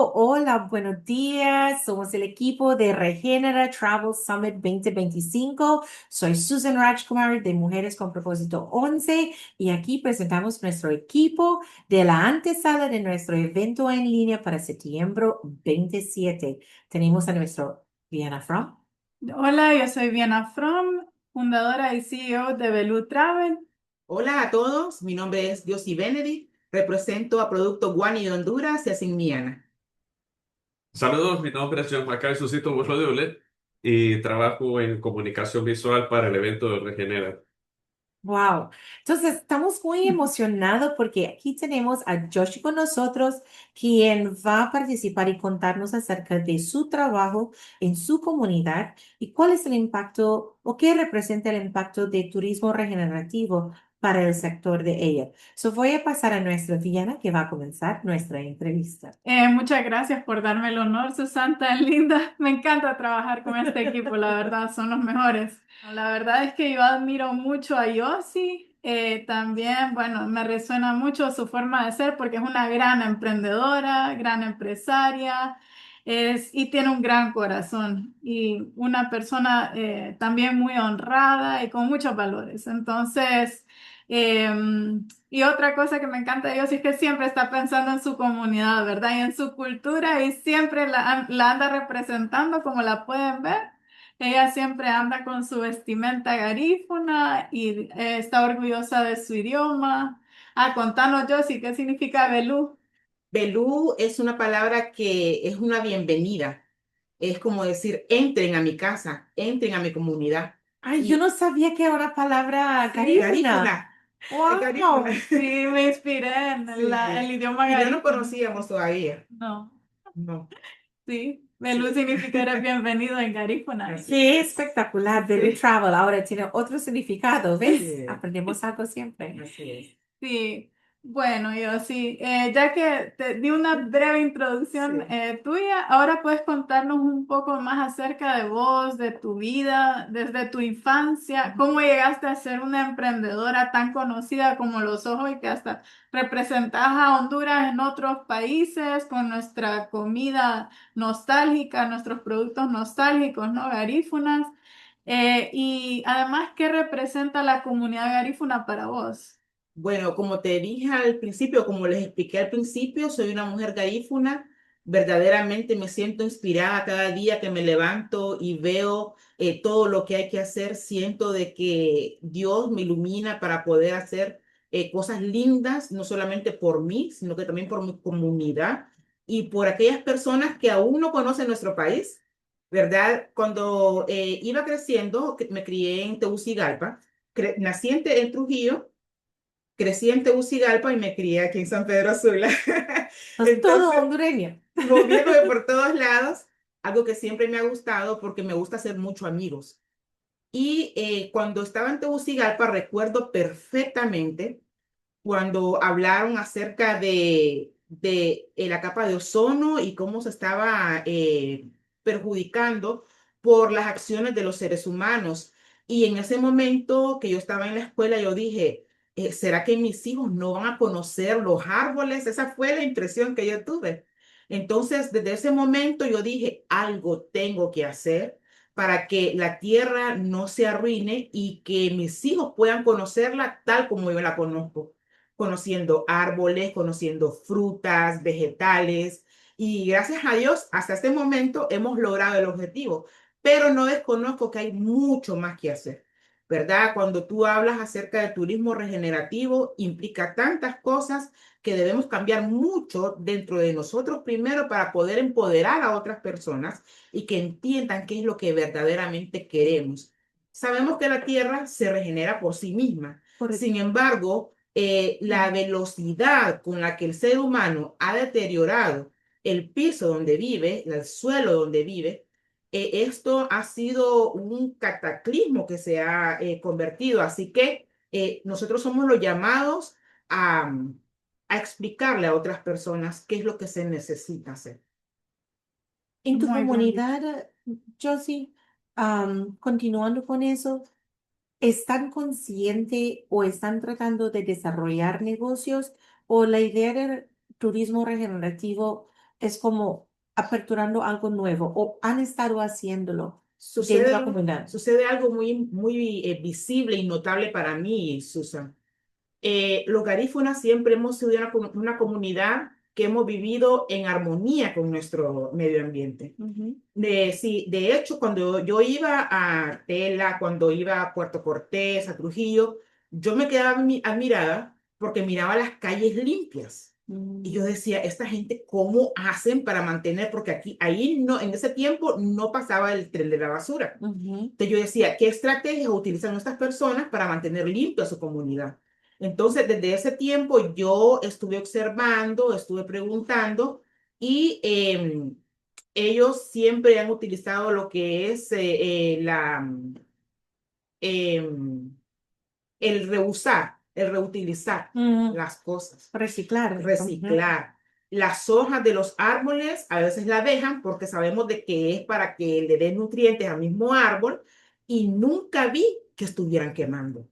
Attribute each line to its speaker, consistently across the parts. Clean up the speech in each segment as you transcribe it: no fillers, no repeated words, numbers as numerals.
Speaker 1: Hola, buenos días. Somos el equipo de Regenera Travel Summit 2025. Soy Susan Rajkumar de Mujeres con Propósito 11 y aquí presentamos nuestro equipo de la antesala de nuestro evento en línea para septiembre 27. Tenemos a nuestro Diana Fromm.
Speaker 2: Hola, yo soy Viana From, fundadora y CEO de Belu Travel.
Speaker 3: Hola a todos, mi nombre es Josie Benedict, represento a Producto Guani de Honduras y a Sinmiana.
Speaker 4: Saludos, mi nombre es Jean-Macay Susito Busrodule y trabajo en comunicación visual para el evento de Regenera.
Speaker 1: Wow. Entonces, estamos muy emocionados porque aquí tenemos a Joshi con nosotros, quien va a participar y contarnos acerca de su trabajo en su comunidad y cuál es el impacto o qué representa el impacto de turismo regenerativo para el sector de ella. Voy a pasar a nuestra Diana, que va a comenzar nuestra entrevista.
Speaker 2: Muchas gracias por darme el honor, Susan, tan linda. Me encanta trabajar con este equipo, la verdad, son los mejores. La verdad es que yo admiro mucho a Yossi. También, bueno, me resuena mucho su forma de ser porque es una gran emprendedora, gran empresaria, y tiene un gran corazón y una persona también muy honrada y con muchos valores. Entonces, y otra cosa que me encanta de Dios es que siempre está pensando en su comunidad, ¿verdad? Y en su cultura y siempre la anda representando como la pueden ver. Ella siempre anda con su vestimenta garífuna y está orgullosa de su idioma. Ah, contanos, Josie, ¿qué significa Belú?
Speaker 3: Belú es una palabra que es una bienvenida. Es como decir, entren a mi casa, entren a mi comunidad.
Speaker 1: Ay, yo
Speaker 3: Y
Speaker 1: no sabía que era una palabra
Speaker 2: Sí,
Speaker 1: garífuna.
Speaker 3: garífuna, es garífuna.
Speaker 1: Wow.
Speaker 2: sí, me inspiré en el
Speaker 3: Sí.
Speaker 2: idioma
Speaker 3: Y no nos
Speaker 2: garífuna.
Speaker 3: conocíamos todavía.
Speaker 2: No,
Speaker 3: No.
Speaker 2: sí, Belú
Speaker 3: Sí.
Speaker 2: significa eres bienvenido en garífuna.
Speaker 3: Así
Speaker 1: Qué
Speaker 3: es.
Speaker 1: espectacular. Belly
Speaker 2: Sí.
Speaker 1: Travel ahora tiene otro significado,
Speaker 3: Así
Speaker 1: ¿ves?
Speaker 3: es.
Speaker 1: Aprendemos algo siempre.
Speaker 3: Así es.
Speaker 2: Sí, bueno, yo sí, ya que te di una breve introducción
Speaker 3: Sí.
Speaker 2: tuya, ahora puedes contarnos un poco más acerca de vos, de tu vida, desde tu infancia, cómo llegaste a ser una emprendedora tan conocida como lo sos hoy, que hasta representás a Honduras en otros países con nuestra comida nostálgica, nuestros productos nostálgicos, ¿no? Garífunas. Y además, ¿qué representa la comunidad garífuna para vos?
Speaker 3: Bueno, como te dije al principio, como les expliqué al principio, soy una mujer garífuna. Verdaderamente me siento inspirada cada día que me levanto y veo todo lo que hay que hacer. Siento de que Dios me ilumina para poder hacer cosas lindas, no solamente por mí, sino que también por mi comunidad y por aquellas personas que aún no conocen nuestro país, ¿verdad? Cuando iba creciendo, me crié en Tegucigalpa, nací en Trujillo. Crecí en Tegucigalpa y me crié aquí en San Pedro Sula.
Speaker 1: Es todo
Speaker 3: Entonces,
Speaker 1: hondureño.
Speaker 3: moviéndome por todos lados, algo que siempre me ha gustado porque me gusta hacer mucho amigos. Y cuando estaba en Tegucigalpa, recuerdo perfectamente cuando hablaron acerca de la capa de ozono y cómo se estaba perjudicando por las acciones de los seres humanos. Y en ese momento que yo estaba en la escuela, yo dije, ¿será que mis hijos no van a conocer los árboles? Esa fue la impresión que yo tuve. Entonces, desde ese momento yo dije, algo tengo que hacer para que la tierra no se arruine y que mis hijos puedan conocerla tal como yo la conozco, conociendo árboles, conociendo frutas, vegetales. Y gracias a Dios, hasta este momento hemos logrado el objetivo, pero no desconozco que hay mucho más que hacer, ¿verdad? Cuando tú hablas acerca de turismo regenerativo, implica tantas cosas que debemos cambiar mucho dentro de nosotros primero para poder empoderar a otras personas y que entiendan qué es lo que verdaderamente queremos. Sabemos que la tierra se regenera por sí misma.
Speaker 1: Correcto.
Speaker 3: Sin embargo, la velocidad con la que el ser humano ha deteriorado el piso donde vive, el suelo donde vive, esto ha sido un cataclismo que se ha convertido. Así que nosotros somos los llamados a, a explicarle a otras personas qué es lo que se necesita hacer.
Speaker 1: En tu
Speaker 2: Muy bien dicho.
Speaker 1: comunidad, Josie, continuando con eso, ¿están conscientes o están tratando de desarrollar negocios o la idea del turismo regenerativo es como aperturando algo nuevo o han estado haciéndolo dentro de la
Speaker 3: Sucede,
Speaker 1: comunidad?
Speaker 3: sucede algo muy visible y notable para mí, Susan. Los garífunas siempre hemos sido una comunidad que hemos vivido en armonía con nuestro medio ambiente.
Speaker 1: Ujú.
Speaker 3: Sí, de hecho, cuando yo iba a Tela, cuando iba a Puerto Cortés, a Trujillo, yo me quedaba admirada porque miraba las calles limpias. Y yo
Speaker 1: Mm,
Speaker 3: decía, esta gente, ¿cómo hacen para mantener? Porque aquí, ahí no, en ese tiempo no pasaba el tren de la basura.
Speaker 1: ujú.
Speaker 3: Entonces yo decía, ¿qué estrategias utilizan estas personas para mantener limpia su comunidad? Entonces, desde ese tiempo yo estuve observando, estuve preguntando y ellos siempre han utilizado lo que es em, el reusar, el reutilizar
Speaker 1: Mm,
Speaker 3: las cosas,
Speaker 1: reciclar. Ujú.
Speaker 3: reciclar. Las hojas de los árboles a veces la dejan porque sabemos de que es para que le den nutrientes al mismo árbol y nunca vi que estuvieran quemando.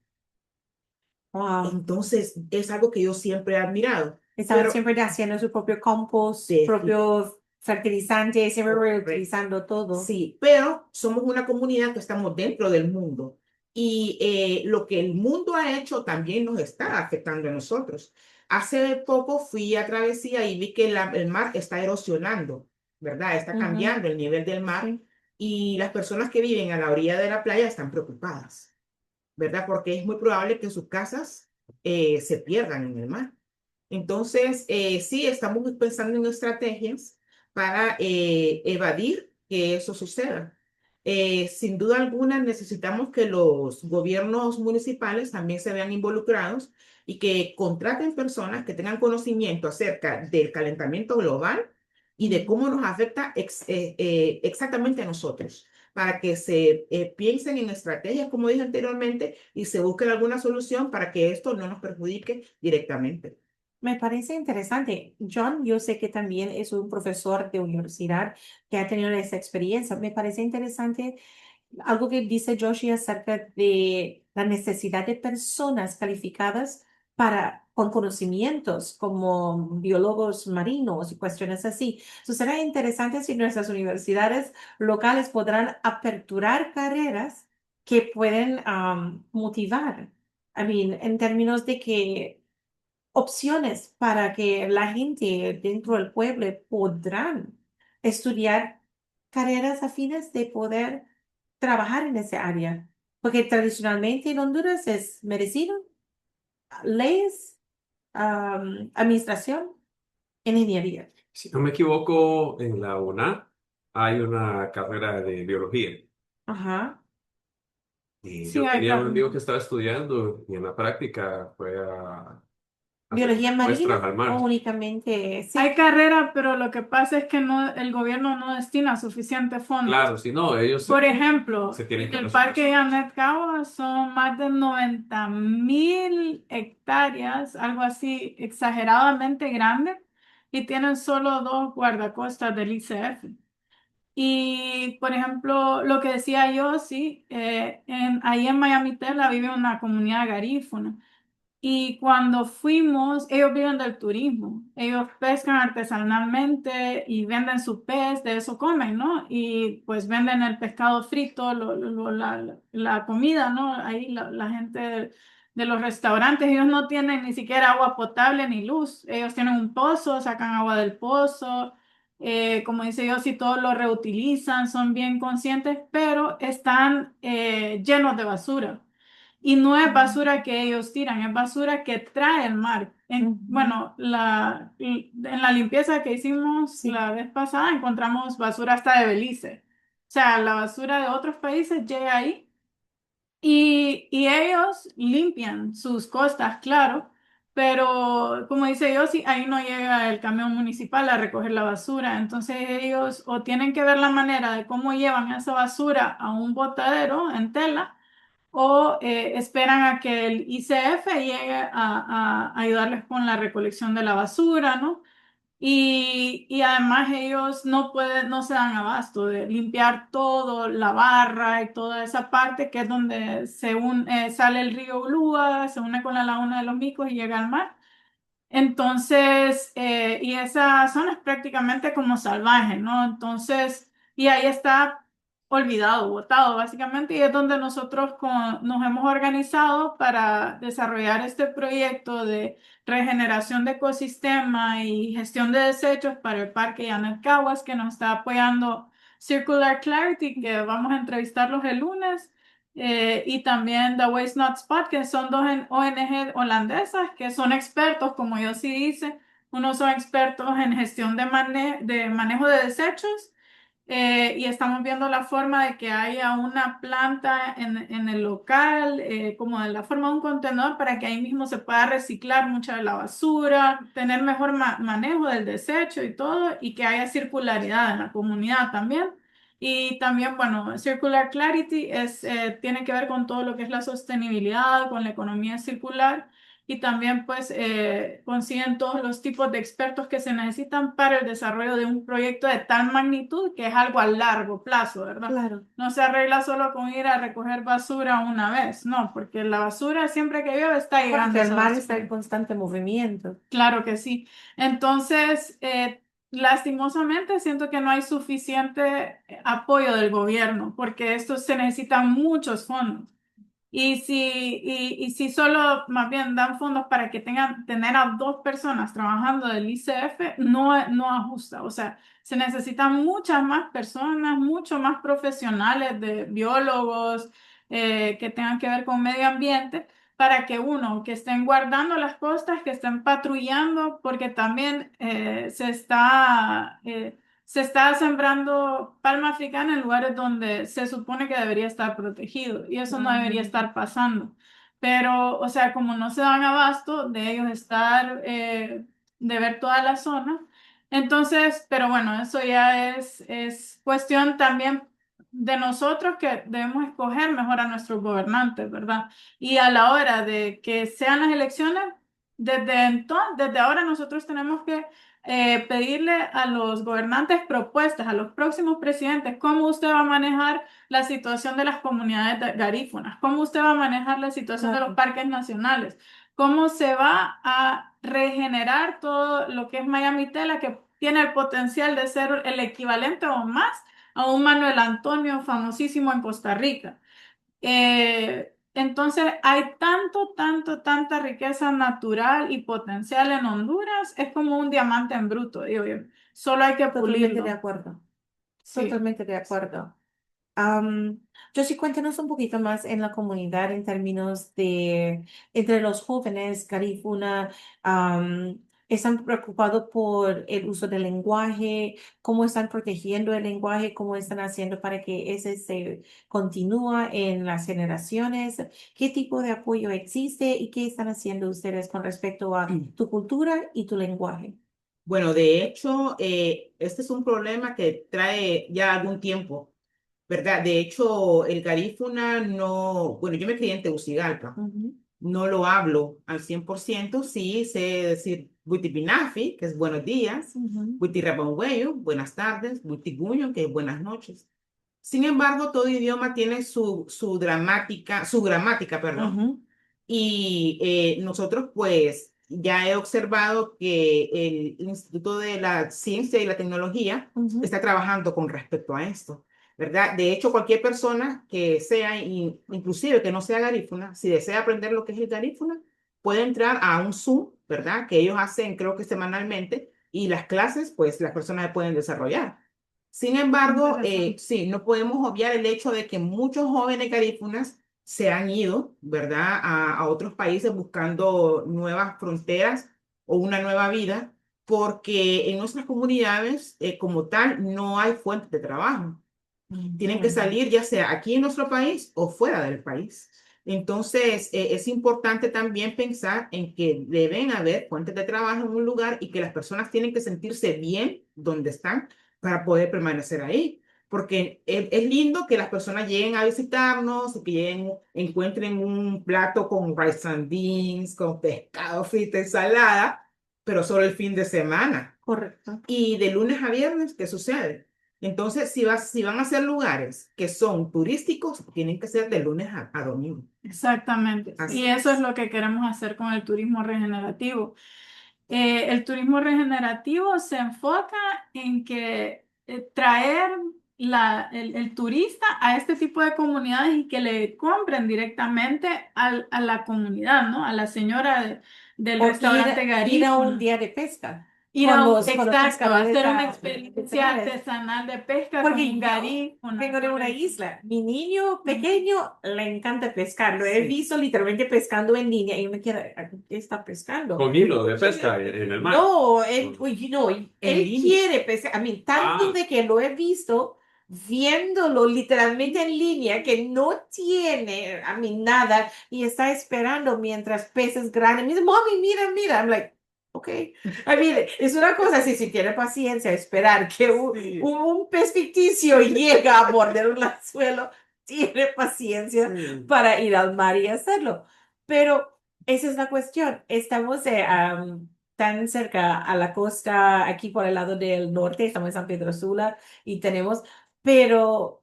Speaker 1: Wow.
Speaker 3: Entonces es algo que yo siempre he admirado,
Speaker 1: Estaban
Speaker 3: pero
Speaker 1: siempre haciendo su propio compost, su
Speaker 3: de,
Speaker 1: propio fertilizante, siempre
Speaker 3: correcto.
Speaker 1: reutilizando todo.
Speaker 3: Sí, pero somos una comunidad que estamos dentro del mundo y lo que el mundo ha hecho también nos está afectando a nosotros. Hace poco fui a travesía y vi que el mar está erosionando, ¿verdad? Está
Speaker 1: Ujú.
Speaker 3: cambiando el nivel del mar
Speaker 1: Sí.
Speaker 3: y las personas que viven a la orilla de la playa están preocupadas, ¿verdad? Porque es muy probable que sus casas se pierdan en el mar. Entonces, sí, estamos pensando en estrategias para evadir que eso suceda. Sin duda alguna, necesitamos que los gobiernos municipales también se vean involucrados y que contraten personas que tengan conocimiento acerca del calentamiento global y de
Speaker 1: Ujú.
Speaker 3: cómo nos afecta exactamente a nosotros, para que se piensen en estrategias, como dije anteriormente, y se busque alguna solución para que esto no nos perjudique directamente.
Speaker 1: Me parece interesante. John, yo sé que también es un profesor de universidad que ha tenido esa experiencia. Me parece interesante algo que dice Joshi acerca de la necesidad de personas calificadas con conocimientos como biólogos marinos y cuestiones así. Eso será interesante si nuestras universidades locales podrán aperturar carreras que pueden motivar. I mean, en términos de que opciones para que la gente dentro del pueblo podrán estudiar carreras afines de poder trabajar en ese área. Porque tradicionalmente en Honduras es medicina, leyes, administración, en ingeniería.
Speaker 4: Si no me equivoco, en la UNA hay una carrera de biología.
Speaker 1: Ajá.
Speaker 4: Y
Speaker 2: Sí,
Speaker 4: yo
Speaker 2: hay,
Speaker 4: tenía un amigo que estaba estudiando y en la práctica fue a hacer
Speaker 1: Biología marina
Speaker 4: muestras al
Speaker 1: o
Speaker 4: mar.
Speaker 1: únicamente,
Speaker 2: hay
Speaker 1: sí,
Speaker 2: carrera, pero lo que pasa es que no, el gobierno no destina suficientes fondos.
Speaker 4: Claro, si no, ellos
Speaker 2: Por
Speaker 4: se
Speaker 2: ejemplo,
Speaker 4: tienen
Speaker 2: en
Speaker 4: que
Speaker 2: el Parque
Speaker 4: presupuestar.
Speaker 2: Janet Cagua son más de 90.000 hectáreas, algo así exageradamente grande, y tienen solo dos guardacostas del ICF. Y, por ejemplo, lo que decía yo, sí, ahí en Miami Tela vive una comunidad garífuna. Y cuando fuimos, ellos viven del turismo. Ellos pescan artesanalmente y venden su pez, de eso comen, ¿no? Y pues venden el pescado frito, la comida, ¿no? Ahí la gente de los restaurantes, ellos no tienen ni siquiera agua potable ni luz. Ellos tienen un pozo, sacan agua del pozo. Como dice yo, si todos lo reutilizan, son bien conscientes, pero están llenos de basura. Y no es basura que ellos tiran, es basura que trae el mar.
Speaker 1: ujú,
Speaker 2: Bueno, en la limpieza que hicimos
Speaker 1: sí.
Speaker 2: la vez pasada encontramos basura hasta de Belice. O sea, la basura de otros países llega ahí y ellos limpian sus costas, claro, pero como dice yo, sí, ahí no llega el camión municipal a recoger la basura. Entonces ellos o tienen que ver la manera de cómo llevan esa basura a un botadero en tela o esperan a que el ICF llegue a ayudarles con la recolección de la basura, ¿no? Y además ellos no pueden, no se dan abasto de limpiar todo, la barra y toda esa parte que es donde sale el río Ulúa, se une con la laguna de los Micos y llega al mar. Entonces, y esa zona es prácticamente como salvaje, ¿no? Entonces, y ahí está olvidado, botado básicamente, y es donde nosotros nos hemos organizado para desarrollar este proyecto de regeneración de ecosistema y gestión de desechos para el Parque Janet Caguas, que nos está apoyando Circular Clarity, que vamos a entrevistarlos el lunes. Y también The Waste Not Spot, que son dos ONG holandesas que son expertos, como yo sí dice, unos son expertos en gestión de manejo de desechos, y estamos viendo la forma de que haya una planta en el local, como de la forma de un contenedor para que ahí mismo se pueda reciclar mucha de la basura, tener mejor manejo del desecho y todo, y que haya circularidad en la comunidad también. Y también, bueno, Circular Clarity tiene que ver con todo lo que es la sostenibilidad, con la economía circular, y también pues consiguen todos los tipos de expertos que se necesitan para el desarrollo de un proyecto de tal magnitud que es algo a largo plazo, ¿verdad?
Speaker 1: Claro.
Speaker 2: No se arregla solo con ir a recoger basura una vez, no, porque la basura siempre que llueve está llegando
Speaker 1: Porque el
Speaker 2: esa
Speaker 1: mar está en
Speaker 2: basura.
Speaker 1: constante movimiento.
Speaker 2: Claro que sí. Entonces, lastimosamente siento que no hay suficiente apoyo del gobierno porque esto se necesitan muchos fondos. Y si solo más bien dan fondos para que tener a dos personas trabajando del ICF, no ajusta. O sea, se necesitan muchas más personas, mucho más profesionales de biólogos que tengan que ver con medio ambiente para que uno, que estén guardando las costas, que estén patrullando, porque también se está sembrando palma africana en lugares donde se supone que debería estar protegido y eso no debería estar pasando. Pero, o sea, como no se dan abasto de ellos de ver toda la zona, entonces, pero bueno, eso ya es cuestión también de nosotros que debemos escoger mejor a nuestros gobernantes, ¿verdad? Y a la hora de que sean las elecciones, desde ahora nosotros tenemos que pedirle a los gobernantes propuestas, a los próximos presidentes, cómo usted va a manejar la situación de las comunidades garífunas, cómo usted va a manejar la situación de los
Speaker 1: Claro.
Speaker 2: parques nacionales, cómo se va a regenerar todo lo que es Miami Tela, que tiene el potencial de ser el equivalente o más a un Manuel Antonio famosísimo en Costa Rica. Entonces hay tanta riqueza natural y potencial en Honduras, es como un diamante en bruto, digo yo. Solo hay que
Speaker 1: Totalmente de
Speaker 2: pulirlo.
Speaker 1: acuerdo.
Speaker 2: Sí.
Speaker 1: Totalmente de acuerdo. Josie, cuéntanos un poquito más en la comunidad en términos de, entre los jóvenes, Garifuna, ¿están preocupados por el uso del lenguaje? ¿Cómo están protegiendo el lenguaje? ¿Cómo están haciendo para que ese se continúe en las generaciones? ¿Qué tipo de apoyo existe y qué están haciendo ustedes con respecto a tu cultura y tu lenguaje?
Speaker 3: Bueno, de hecho, este es un problema que trae ya algún tiempo, ¿verdad? De hecho, el garífuna no, bueno, yo me crié en Tegucigalpa,
Speaker 1: Ujú,
Speaker 3: no lo hablo al 100%, sí sé decir Witipinafi, que es buenos días,
Speaker 1: ujú,
Speaker 3: Witirrapanhueyo, buenas tardes, Witiguño, que es buenas noches. Sin embargo, todo idioma tiene su gramática, perdón,
Speaker 1: ujú,
Speaker 3: y nosotros, pues, ya he observado que el Instituto de la Ciencia y la Tecnología
Speaker 1: ujú.
Speaker 3: está trabajando con respecto a esto, ¿verdad? De hecho, cualquier persona que sea, inclusive que no sea garífuna, si desea aprender lo que es el garífuna, puede entrar a un Zoom, ¿verdad? Que ellos hacen, creo que semanalmente, y las clases, pues, las personas pueden desarrollar. Sin embargo,
Speaker 2: Interesante.
Speaker 3: sí, no podemos obviar el hecho de que muchos jóvenes garífunas se han ido, ¿verdad?, a otros países buscando nuevas fronteras o una nueva vida, porque en nuestras comunidades, como tal, no hay fuentes de trabajo. Tienen que
Speaker 1: Entiendo.
Speaker 3: salir ya sea aquí en nuestro país o fuera del país. Entonces, es importante también pensar en que deben haber fuentes de trabajo en un lugar y que las personas tienen que sentirse bien donde están para poder permanecer ahí. Porque es lindo que las personas lleguen a visitarnos, que lleguen, encuentren un plato con rice and beans, con pescado frito, ensalada, pero solo el fin de semana.
Speaker 1: Correcto.
Speaker 3: Y de lunes a viernes, ¿qué sucede? Entonces, si van a ser lugares que son turísticos, tienen que ser de lunes a domingo.
Speaker 2: Exactamente. Y
Speaker 3: Así
Speaker 2: eso es
Speaker 3: es.
Speaker 2: lo que queremos hacer con el turismo regenerativo. El turismo regenerativo se enfoca en que traer el turista a este tipo de comunidades y que le compren directamente a la comunidad, ¿no? A la señora del
Speaker 1: O
Speaker 2: restaurante
Speaker 1: ir a un
Speaker 2: Garífuna.
Speaker 1: día de pesca
Speaker 2: Ir a
Speaker 1: con los
Speaker 2: exacto,
Speaker 1: pescadores
Speaker 2: hacer una experiencia
Speaker 1: artesanales.
Speaker 2: artesanal de pesca con un
Speaker 1: Porque yo
Speaker 2: garífuna,
Speaker 1: vengo de una
Speaker 2: correcto.
Speaker 1: isla. Mi niño
Speaker 2: Ujú.
Speaker 1: pequeño le encanta pescar. Lo he
Speaker 3: Sí.
Speaker 1: visto literalmente pescando en línea y yo me quedo, ¿qué está pescando?
Speaker 4: Con hilo de pesca en el mar.
Speaker 1: No, él, oye, no,
Speaker 3: En
Speaker 1: él
Speaker 3: línea.
Speaker 1: quiere pescar. A mí, tanto
Speaker 4: Ah,
Speaker 1: de que lo he visto viéndolo literalmente en línea que no tiene a mí nada y está esperando mientras peces grandes. Me dice, mami, mira, mira. I'm like, ok. I mean, es una cosa si tiene paciencia esperar que
Speaker 3: Sí.
Speaker 1: un pez ficticio llegue a morder un anzuelo, tiene paciencia
Speaker 3: Sí.
Speaker 1: para ir al mar y hacerlo. Pero esa es la cuestión. Estamos tan cerca a la costa, aquí por el lado del norte, estamos en San Pedro Sula y tenemos, pero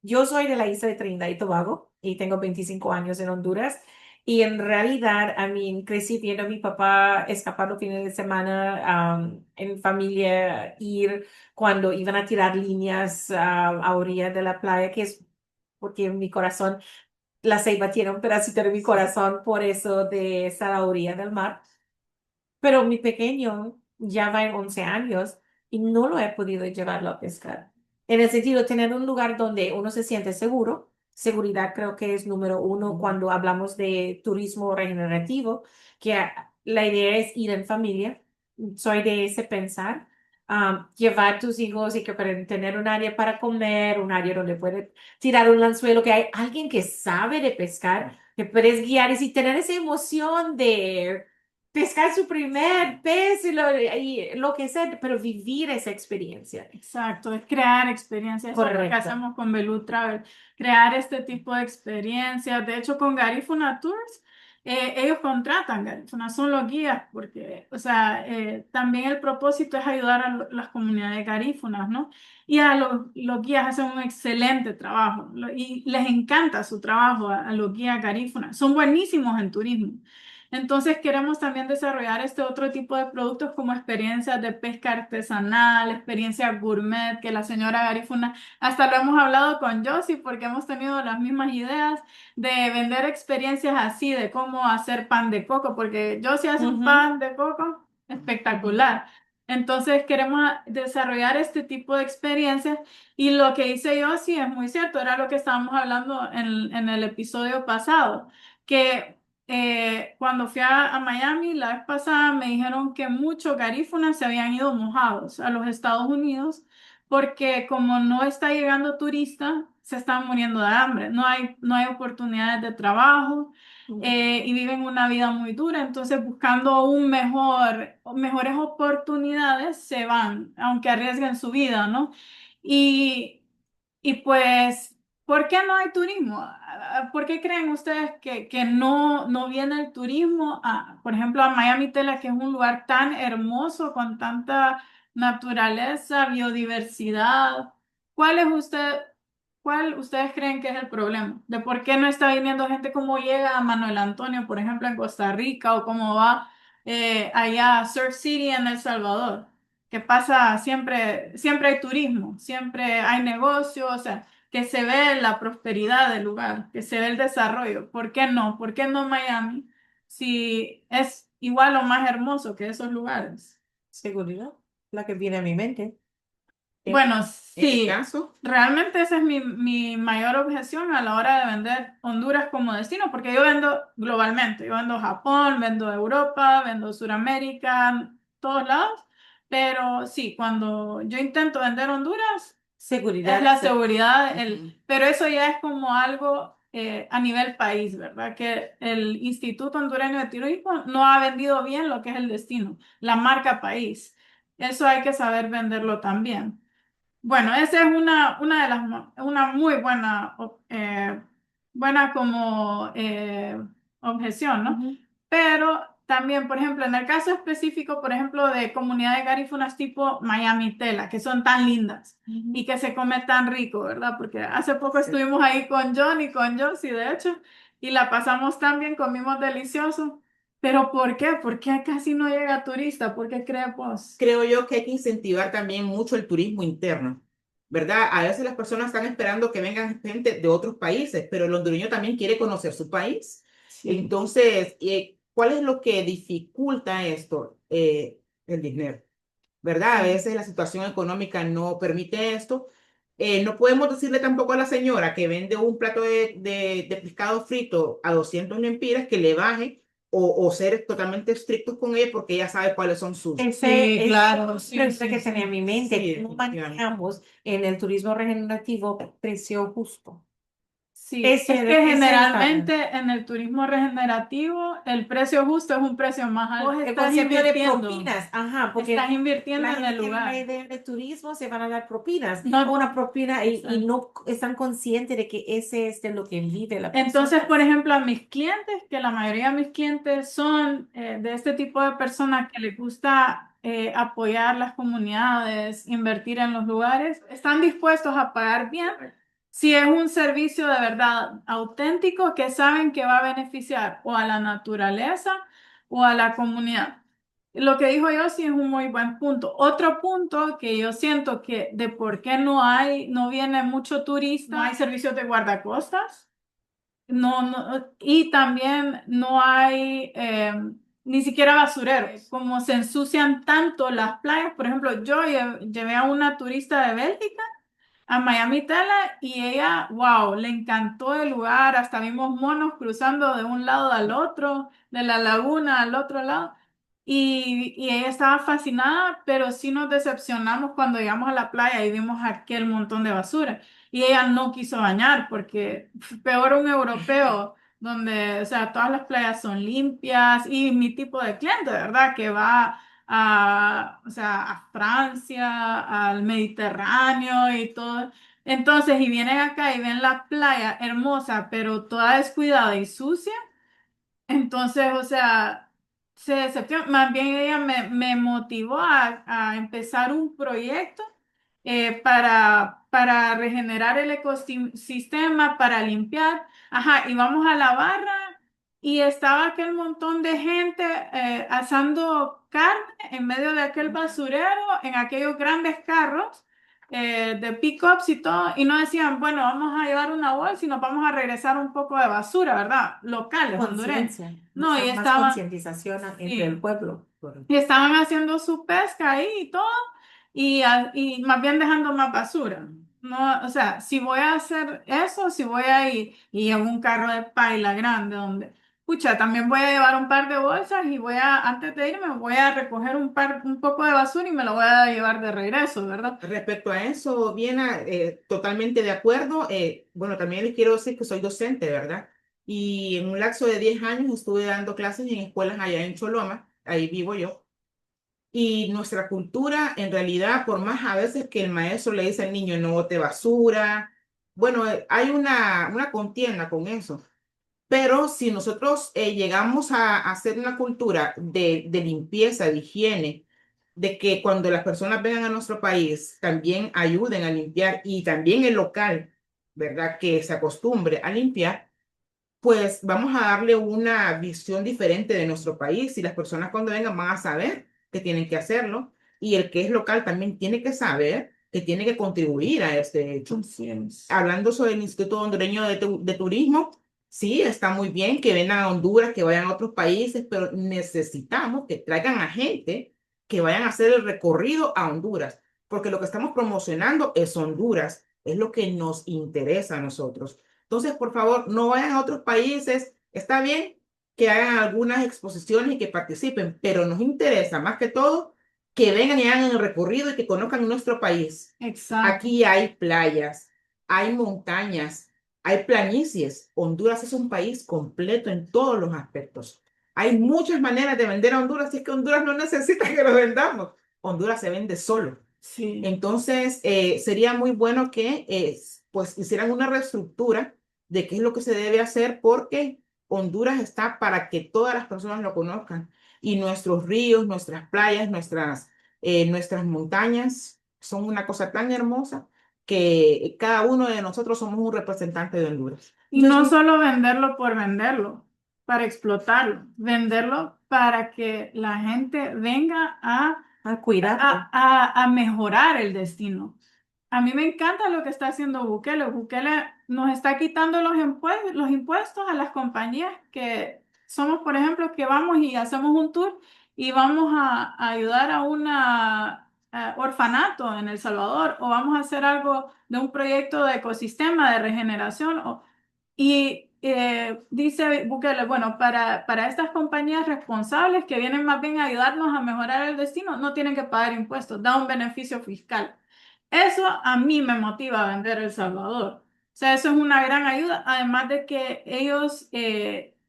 Speaker 1: yo soy de la isla de Trinidad y Tobago y tengo 25 años en Honduras. Y en realidad, a mí crecí viendo a mi papá escapar los fines de semana en familia, ir cuando iban a tirar líneas a orillas de la playa, que es porque mi corazón, la Ceiba tiene un pedacito de mi corazón por eso de estar a orilla del mar. Pero mi pequeño ya va en 11 años y no lo he podido llevarlo a pescar. En el sentido de tener un lugar donde uno se siente seguro. Seguridad creo que es número uno cuando hablamos de turismo regenerativo, que la idea es ir en familia. Soy de ese pensar. Llevar tus hijos y que pueden tener un área para comer, un área donde puede tirar un anzuelo, que hay alguien que sabe de pescar, que puedes guiar y si tener esa emoción de pescar su primer pez y lo que sea, pero vivir esa experiencia.
Speaker 2: Exacto, es crear experiencias. Eso es lo que
Speaker 1: Correcto.
Speaker 2: hacemos con Belú Travel, crear este tipo de experiencias. De hecho, con Garífuna Tours, ellos contratan Garífuna, son los guías, porque, o sea, también el propósito es ayudar a las comunidades garífunas, ¿no? Y a los guías hacen un excelente trabajo y les encanta su trabajo a los guías garífunas. Son buenísimos en turismo. Entonces queremos también desarrollar este otro tipo de productos como experiencias de pesca artesanal, experiencias gourmet, que la señora Garifuna, hasta lo hemos hablado con Josie porque hemos tenido las mismas ideas de vender experiencias así, de cómo hacer pan de coco, porque Josie hace un
Speaker 1: Ujú.
Speaker 2: pan de coco espectacular. Entonces queremos desarrollar este tipo de experiencias y lo que hice yo sí es muy cierto, era lo que estábamos hablando en el episodio pasado, que cuando fui a Miami la vez pasada me dijeron que muchos garífunas se habían ido mojados a los Estados Unidos porque como no está llegando turista, se están muriendo de hambre, no hay oportunidades de trabajo y viven una vida muy dura, entonces buscando mejores oportunidades se van, aunque arriesguen su vida, ¿no? Y, y pues, ¿por qué no hay turismo? ¿Por qué creen ustedes que no viene el turismo por ejemplo, a Miami Tela, que es un lugar tan hermoso, con tanta naturaleza, biodiversidad? ¿Cuál es usted, ¿Cuál ustedes creen que es el problema? ¿De por qué no está viniendo gente como llega a Manuel Antonio, por ejemplo, en Costa Rica, o cómo va allá a Surf City en El Salvador? Que pasa siempre hay turismo, siempre hay negocio, o sea, que se ve la prosperidad del lugar, que se ve el desarrollo. ¿Por qué no? ¿Por qué no Miami? Si es igual o más hermoso que esos lugares.
Speaker 1: Seguridad, la que viene a mi mente.
Speaker 2: Bueno,
Speaker 3: En mi
Speaker 2: sí,
Speaker 3: caso,
Speaker 2: realmente esa es mi mayor objeción a la hora de vender Honduras como destino, porque yo vendo globalmente, yo vendo Japón, vendo Europa, vendo Sudamérica, todos lados, pero sí, cuando yo intento vender Honduras, es
Speaker 1: Seguridad.
Speaker 2: la seguridad,
Speaker 3: ujú,
Speaker 2: pero eso ya es como algo a nivel país, ¿verdad? Que el Instituto Hondureño de Turismo no ha vendido bien lo que es el destino, la marca país. Eso hay que saber venderlo también. Bueno, esa es una de una muy buena como objeción, ¿no?
Speaker 1: Ujú,
Speaker 2: Pero también, por ejemplo, en el caso específico, por ejemplo, de comunidades garífunas tipo Miami Tela, que son tan lindas
Speaker 1: ujú.
Speaker 2: y que se come tan rico, ¿verdad? Porque hace poco
Speaker 3: sí,
Speaker 2: estuvimos ahí con John y con Josie, de hecho, y la pasamos tan bien, comimos delicioso. ¿Pero por qué? ¿Por qué casi no llega turista? ¿Por qué crees vos?
Speaker 3: Creo yo que hay que incentivar también mucho el turismo interno, ¿verdad? A veces las personas están esperando que vengan gente de otros países, pero el hondureño también quiere conocer su país.
Speaker 2: Sí.
Speaker 3: Entonces, ¿cuál es lo que dificulta esto? El dinero, ¿verdad? A
Speaker 2: Sí.
Speaker 3: veces la situación económica no permite esto. No podemos decirle tampoco a la señora que vende un plato de pescado frito a 200 lempiras que le baje o ser totalmente estrictos con ella porque ella sabe cuáles son sus.
Speaker 1: Ese
Speaker 2: Sí,
Speaker 1: es
Speaker 2: claro,
Speaker 1: una
Speaker 2: sí,
Speaker 1: pregunta
Speaker 2: sí,
Speaker 1: que tenía en
Speaker 2: sí.
Speaker 1: mi
Speaker 3: Sí,
Speaker 1: mente. ¿Cómo
Speaker 3: definitivamente.
Speaker 1: manejamos en el turismo regenerativo precio justo?
Speaker 2: Sí, es
Speaker 1: De
Speaker 2: que
Speaker 1: precio estándar.
Speaker 2: generalmente en el turismo regenerativo el precio justo es un precio más alto. Vos
Speaker 1: El
Speaker 2: estás
Speaker 1: concepto de
Speaker 2: invirtiendo,
Speaker 1: propinas, ajá,
Speaker 2: estás
Speaker 1: porque
Speaker 2: invirtiendo
Speaker 1: la
Speaker 2: en el
Speaker 1: gente que va
Speaker 2: lugar.
Speaker 1: de turismo se van a dar propinas,
Speaker 2: No,
Speaker 1: una propina y
Speaker 2: exacto.
Speaker 1: no están conscientes de que ese es de lo que vive la persona.
Speaker 2: Entonces, por ejemplo, a mis clientes, que la mayoría de mis clientes son de este tipo de personas que les gusta apoyar las comunidades, invertir en los lugares, están dispuestos a pagar bien si es un servicio de verdad auténtico que saben que va a beneficiar o a la naturaleza o a la comunidad. Lo que dijo yo sí es un muy buen punto. Otro punto que yo siento que de por qué no viene mucho turista, no hay servicios de guardacostas. No, no, y también no hay ni siquiera basureros. Como se ensucian tanto las playas, por ejemplo, yo llevé a una turista de Bélgica a Miami Tela y ella, wow, le encantó el lugar, hasta vimos monos cruzando de un lado al otro, de la laguna al otro lado. Y ella estaba fascinada, pero sí nos decepcionamos cuando llegamos a la playa y vimos aquel montón de basura. Y ella no quiso bañar porque peor un europeo, donde, o sea, todas las playas son limpias y mi tipo de cliente, ¿verdad? Que va o sea, a Francia, al Mediterráneo y todo. Entonces, y vienen acá y ven la playa hermosa, pero toda descuidada y sucia. Entonces, o sea, se decepcionó. Más bien ella me motivó a empezar un proyecto para regenerar el ecosistema, para limpiar. Ajá, y vamos a la barra y estaba aquel montón de gente asando carne en medio de aquel basurero, en aquellos grandes carros de pick-ups y todo, y no decían, bueno, vamos a llevar una bolsa y nos vamos a regresar un poco de basura, ¿verdad? Locales, hondureños.
Speaker 1: Conciencia,
Speaker 2: No, y
Speaker 1: más
Speaker 2: estaban,
Speaker 1: concientización entre el
Speaker 2: sí,
Speaker 1: pueblo.
Speaker 2: y estaban haciendo su pesca ahí y todo, y más bien dejando más basura. No, o sea, si voy a hacer eso, si voy a ir y en un carro de paila grande donde, pucha, también voy a llevar un par de bolsas y antes de irme, voy a recoger un poco de basura y me lo voy a llevar de regreso, ¿verdad?
Speaker 3: Respecto a eso, bien, totalmente de acuerdo. Bueno, también les quiero decir que soy docente, ¿verdad? Y en un lapso de 10 años estuve dando clases en escuelas allá en Choloma, ahí vivo yo. Y nuestra cultura, en realidad, por más a veces que el maestro le dice al niño no bote basura, bueno, hay una contienda con eso. Pero si nosotros llegamos a hacer una cultura de limpieza, de higiene, de que cuando las personas vengan a nuestro país también ayuden a limpiar y también el local, ¿verdad? Que se acostumbre a limpiar, pues vamos a darle una visión diferente de nuestro país y las personas cuando vengan van a saber que tienen que hacerlo y el que es local también tiene que saber que tiene que contribuir a este hecho.
Speaker 2: Así es.
Speaker 3: Hablando sobre el Instituto Hondureño de Turismo, sí, está muy bien que vengan a Honduras, que vayan a otros países, pero necesitamos que traigan a gente que vayan a hacer el recorrido a Honduras, porque lo que estamos promocionando es Honduras, es lo que nos interesa a nosotros. Entonces, por favor, no vayan a otros países. Está bien que hagan algunas exposiciones y que participen, pero nos interesa más que todo que vengan y hagan el recorrido y que conozcan nuestro país.
Speaker 2: Exacto.
Speaker 3: Aquí hay playas, hay montañas, hay planicies. Honduras es un país completo en todos los aspectos. Hay muchas maneras de vender a Honduras, y es que Honduras no necesita que lo vendamos. Honduras se vende solo.
Speaker 2: Sí.
Speaker 3: Entonces, sería muy bueno que pues hicieran una reestructura de qué es lo que se debe hacer porque Honduras está para que todas las personas lo conozcan y nuestros ríos, nuestras playas, nuestras montañas son una cosa tan hermosa que cada uno de nosotros somos un representante de Honduras.
Speaker 2: Y no solo venderlo por venderlo. para explotarlo, venderlo para que la gente venga
Speaker 1: Cuídate.
Speaker 2: a mejorar el destino. A mí me encanta lo que está haciendo Bukele. Bukele nos está quitando los impuestos a las compañías que somos, por ejemplo, que vamos y hacemos un tour y vamos a ayudar a una orfanato en El Salvador o vamos a hacer algo de un proyecto de ecosistema de regeneración y dice Bukele, bueno, para estas compañías responsables que vienen más bien a ayudarnos a mejorar el destino, no tienen que pagar impuestos, da un beneficio fiscal. Eso a mí me motiva a vender El Salvador. O sea, eso es una gran ayuda, además de que ellos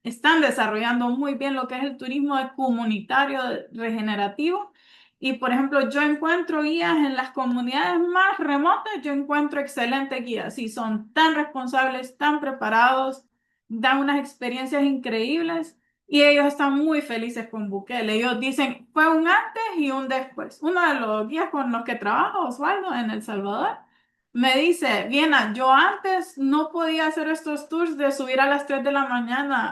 Speaker 2: están desarrollando muy bien lo que es el turismo comunitario regenerativo. Y, por ejemplo, yo encuentro guías en las comunidades más remotas, yo encuentro excelentes guías. Y son tan responsables, tan preparados, dan unas experiencias increíbles. Y ellos están muy felices con Bukele. Ellos dicen, fue un antes y un después. Uno de los guías con los que trabajo, Osvaldo, en El Salvador, me dice, Viena, yo antes no podía hacer estos tours de subir a las 3 de la mañana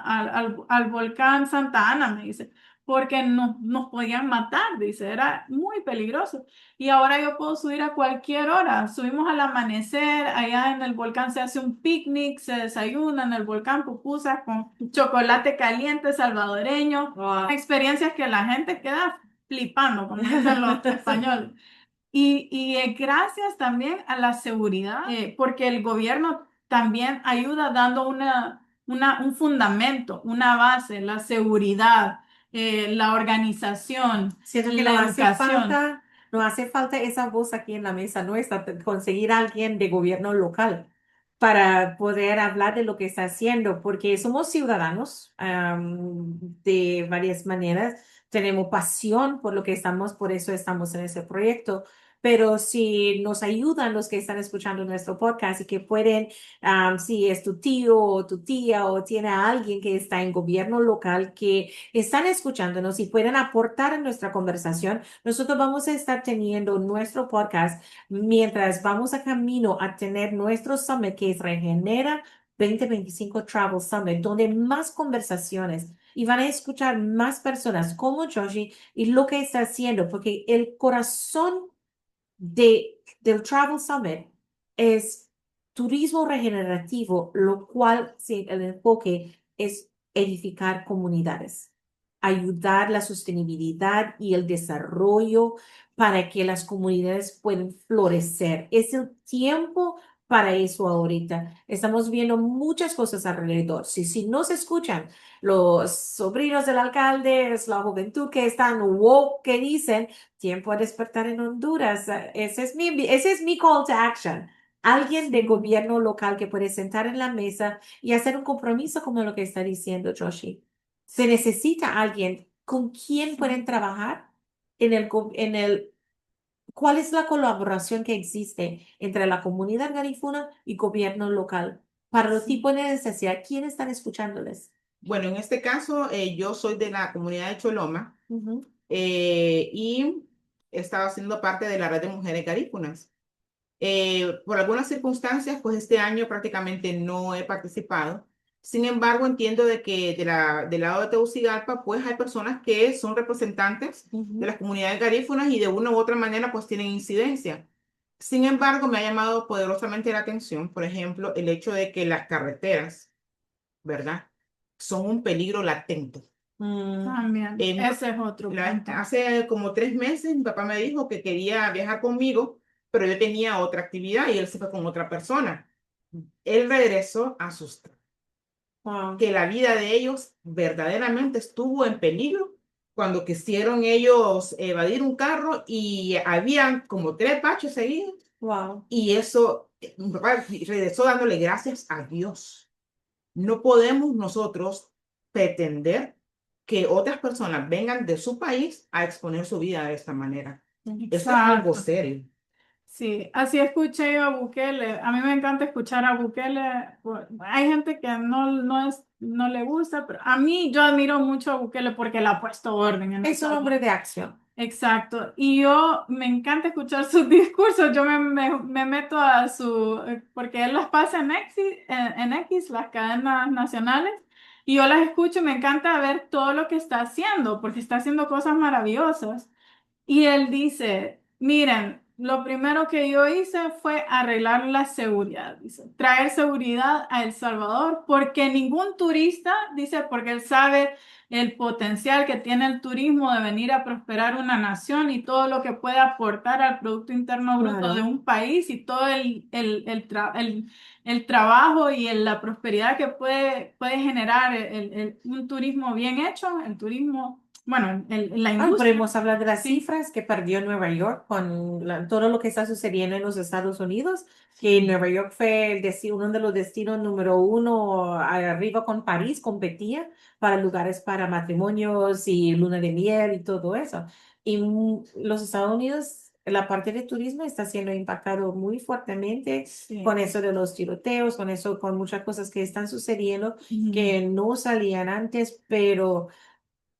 Speaker 2: al volcán Santa Ana, me dice, porque nos podían matar, dice, era muy peligroso. Y ahora yo puedo subir a cualquier hora. Subimos al amanecer, allá en el volcán se hace un picnic, se desayuna en el volcán pupusas con chocolate caliente salvadoreño.
Speaker 1: Wow.
Speaker 2: Experiencias que la gente queda flipando, como dicen los españoles. Y gracias también a la seguridad, porque el gobierno también ayuda dando un fundamento, una base, la seguridad, la organización,
Speaker 1: Siento que
Speaker 2: la educación.
Speaker 1: no hace falta esa voz aquí en la mesa nuestra, conseguir a alguien de gobierno local para poder hablar de lo que está haciendo, porque somos ciudadanos de varias maneras, tenemos pasión por lo que estamos, por eso estamos en ese proyecto. Pero si nos ayudan los que están escuchando nuestro podcast y que pueden, si es tu tío o tu tía o tiene a alguien que está en gobierno local que están escuchándonos y pueden aportar en nuestra conversación, nosotros vamos a estar teniendo nuestro podcast mientras vamos a camino a tener nuestro summit que es Regenera 2025 Travel Summit, donde más conversaciones y van a escuchar más personas como Joshi y lo que está haciendo, porque el corazón del Travel Summit es turismo regenerativo, lo cual sí, el enfoque es edificar comunidades, ayudar la sostenibilidad y el desarrollo para que las comunidades puedan florecer. Es el tiempo para eso ahorita. Estamos viendo muchas cosas alrededor. Si no se escuchan los sobrinos del alcalde, es la juventud que están woke, que dicen, tiempo a despertar en Honduras. Ese es mi call to action. Alguien de gobierno local que puede sentar en la mesa y hacer un compromiso como lo que está diciendo Joshi. Se necesita alguien con quien pueden trabajar ¿cuál es la colaboración que existe entre la comunidad garifuna y gobierno local? Para los tipos de necesidad, ¿quién están escuchándoles?
Speaker 3: Bueno, en este caso, yo soy de la comunidad de Choloma
Speaker 1: Ujú.
Speaker 3: y he estado siendo parte de la red de mujeres garífunas. Por algunas circunstancias, pues este año prácticamente no he participado. Sin embargo, entiendo de que del lado de Tegucigalpa, pues hay personas que son representantes de las comunidades garífunas y de una u otra manera, pues tienen incidencia. Sin embargo, me ha llamado poderosamente la atención, por ejemplo, el hecho de que las carreteras, ¿verdad? Son un peligro latente.
Speaker 2: También,
Speaker 3: Eh,
Speaker 2: ese es otro punto.
Speaker 3: Hace como 3 meses mi papá me dijo que quería viajar conmigo, pero yo tenía otra actividad y él se fue con otra persona. Él regresó asustado,
Speaker 1: Wow.
Speaker 3: que la vida de ellos verdaderamente estuvo en peligro cuando quisieron ellos evadir un carro y habían como 3 baches seguidos
Speaker 1: Wow.
Speaker 3: y eso, mi papá regresó dándole gracias a Dios. No podemos nosotros pretender que otras personas vengan de su país a exponer su vida de esta manera. Esto es algo
Speaker 2: Exacto.
Speaker 3: serio.
Speaker 2: Sí, así escuché yo a Bukele. A mí me encanta escuchar a Bukele. Hay gente que no le gusta, pero a mí yo admiro mucho a Bukele porque le ha puesto orden en El
Speaker 1: Es un
Speaker 2: Salvador.
Speaker 1: hombre de acción.
Speaker 2: Exacto. Y yo me encanta escuchar sus discursos. Yo me meto a porque él las pasa en X, las cadenas nacionales. Y yo las escucho y me encanta ver todo lo que está haciendo, porque está haciendo cosas maravillosas. Y él dice, miren, lo primero que yo hice fue arreglar la seguridad, dice, traer seguridad a El Salvador, porque ningún turista, dice, porque él sabe el potencial que tiene el turismo de venir a prosperar una nación y todo lo que puede aportar al Producto Interno Bruto de
Speaker 1: Claro.
Speaker 2: un país y todo el trabajo y la prosperidad que puede generar un turismo bien hecho, el turismo, bueno, la industria.
Speaker 1: Podemos hablar de las
Speaker 2: Sí,
Speaker 1: cifras que perdió Nueva York con todo lo que está sucediendo en los Estados Unidos, que
Speaker 2: sí,
Speaker 1: Nueva York fue uno de los destinos número uno, arriba con París, competía para lugares para matrimonios y luna de miel y todo eso. Y los Estados Unidos, la parte de turismo está siendo impactado muy fuertemente
Speaker 2: sí.
Speaker 1: con eso de los tiroteos, con eso, con muchas cosas que están sucediendo
Speaker 2: Ujú.
Speaker 1: que no salían antes, pero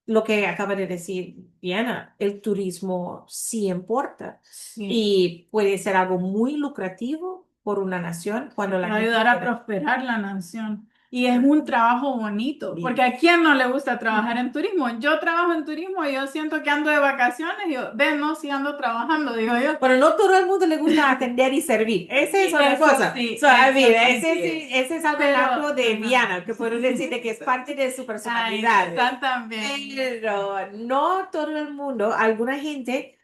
Speaker 1: lo que acaba de decir Diana, el turismo sí importa
Speaker 2: Sí,
Speaker 1: y puede ser algo muy lucrativo por una nación cuando la
Speaker 2: va a
Speaker 1: gente
Speaker 2: ayudar a
Speaker 1: quiera.
Speaker 2: prosperar la nación. Y es un trabajo bonito, porque ¿a quién no le gusta trabajar en turismo? Yo trabajo en turismo y yo siento que ando de vacaciones y yo, ven, no, si ando trabajando, digo yo.
Speaker 1: Pero no todo el mundo le gusta atender y servir. Esa es
Speaker 2: Sí,
Speaker 1: otra cosa. So, I mean,
Speaker 2: eso sí es.
Speaker 1: ese es algo
Speaker 2: Pero,
Speaker 1: nato de
Speaker 2: ajá.
Speaker 1: Diana, que puedo decir de que es parte de su
Speaker 2: Ay,
Speaker 1: personalidad.
Speaker 2: están también.
Speaker 1: Pero no todo el mundo, alguna gente,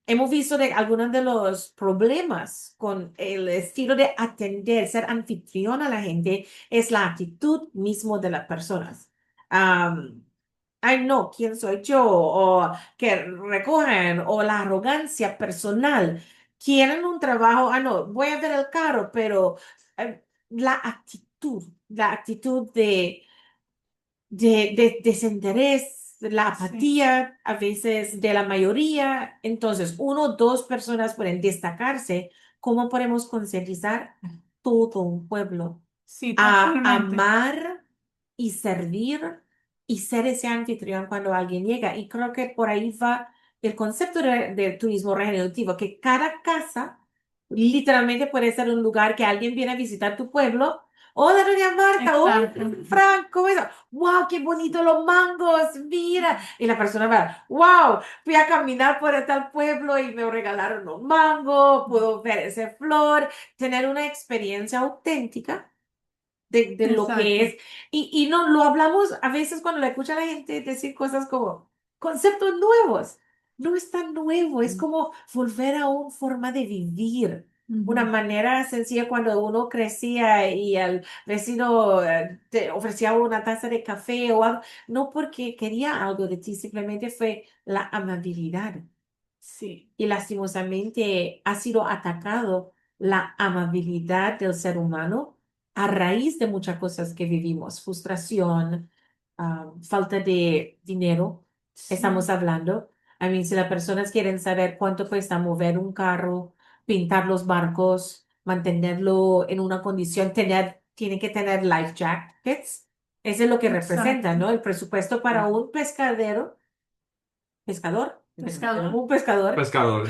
Speaker 1: hemos visto de algunos de los problemas con el estilo de atender, ser anfitrión a la gente, es la actitud mismo de las personas. Ay, no, ¿quién soy yo? O que recogen, o la arrogancia personal. Quieren un trabajo, no, voy a ver el carro, pero la actitud de desinterés, la
Speaker 2: Sí,
Speaker 1: apatía a veces de la mayoría. Entonces, uno o dos personas pueden destacarse. ¿Cómo podemos concientizar a todo un pueblo
Speaker 2: sí,
Speaker 1: a
Speaker 2: totalmente.
Speaker 1: amar y servir y ser ese anfitrión cuando alguien llega? Y creo que por ahí va el concepto de turismo regenerativo, que cada casa literalmente puede ser un lugar que alguien viene a visitar tu pueblo. Hola, doña Marta. Hola,
Speaker 2: Exacto.
Speaker 1: Frank, ¿cómo es? ¡Wow, qué bonito los mangos! Mira. Y la persona va, ¡wow! Fui a caminar por tal pueblo y me regalaron un mango, puedo ver esa flor, tener una experiencia auténtica de lo que
Speaker 2: Exacto.
Speaker 1: es. Y no lo hablamos a veces cuando le escucha a la gente decir cosas como conceptos nuevos. No es tan nuevo, es como volver a una forma de vivir. Una
Speaker 2: Ujú.
Speaker 1: manera sencilla cuando uno crecía y al vecino te ofrecía una taza de café o algo, no porque quería algo de ti, simplemente fue la amabilidad
Speaker 2: Sí,
Speaker 1: y lastimosamente ha sido atacado la amabilidad del ser humano a raíz de muchas cosas que vivimos, frustración, falta de dinero, estamos
Speaker 2: sí.
Speaker 1: hablando. A mí, si las personas quieren saber cuánto cuesta mover un carro, pintar los barcos, mantenerlo en una condición, tienen que tener life jackets. Eso es lo que representa,
Speaker 2: Exacto.
Speaker 1: ¿no? El presupuesto para un
Speaker 2: Pescador.
Speaker 1: un pescador
Speaker 4: Pescador.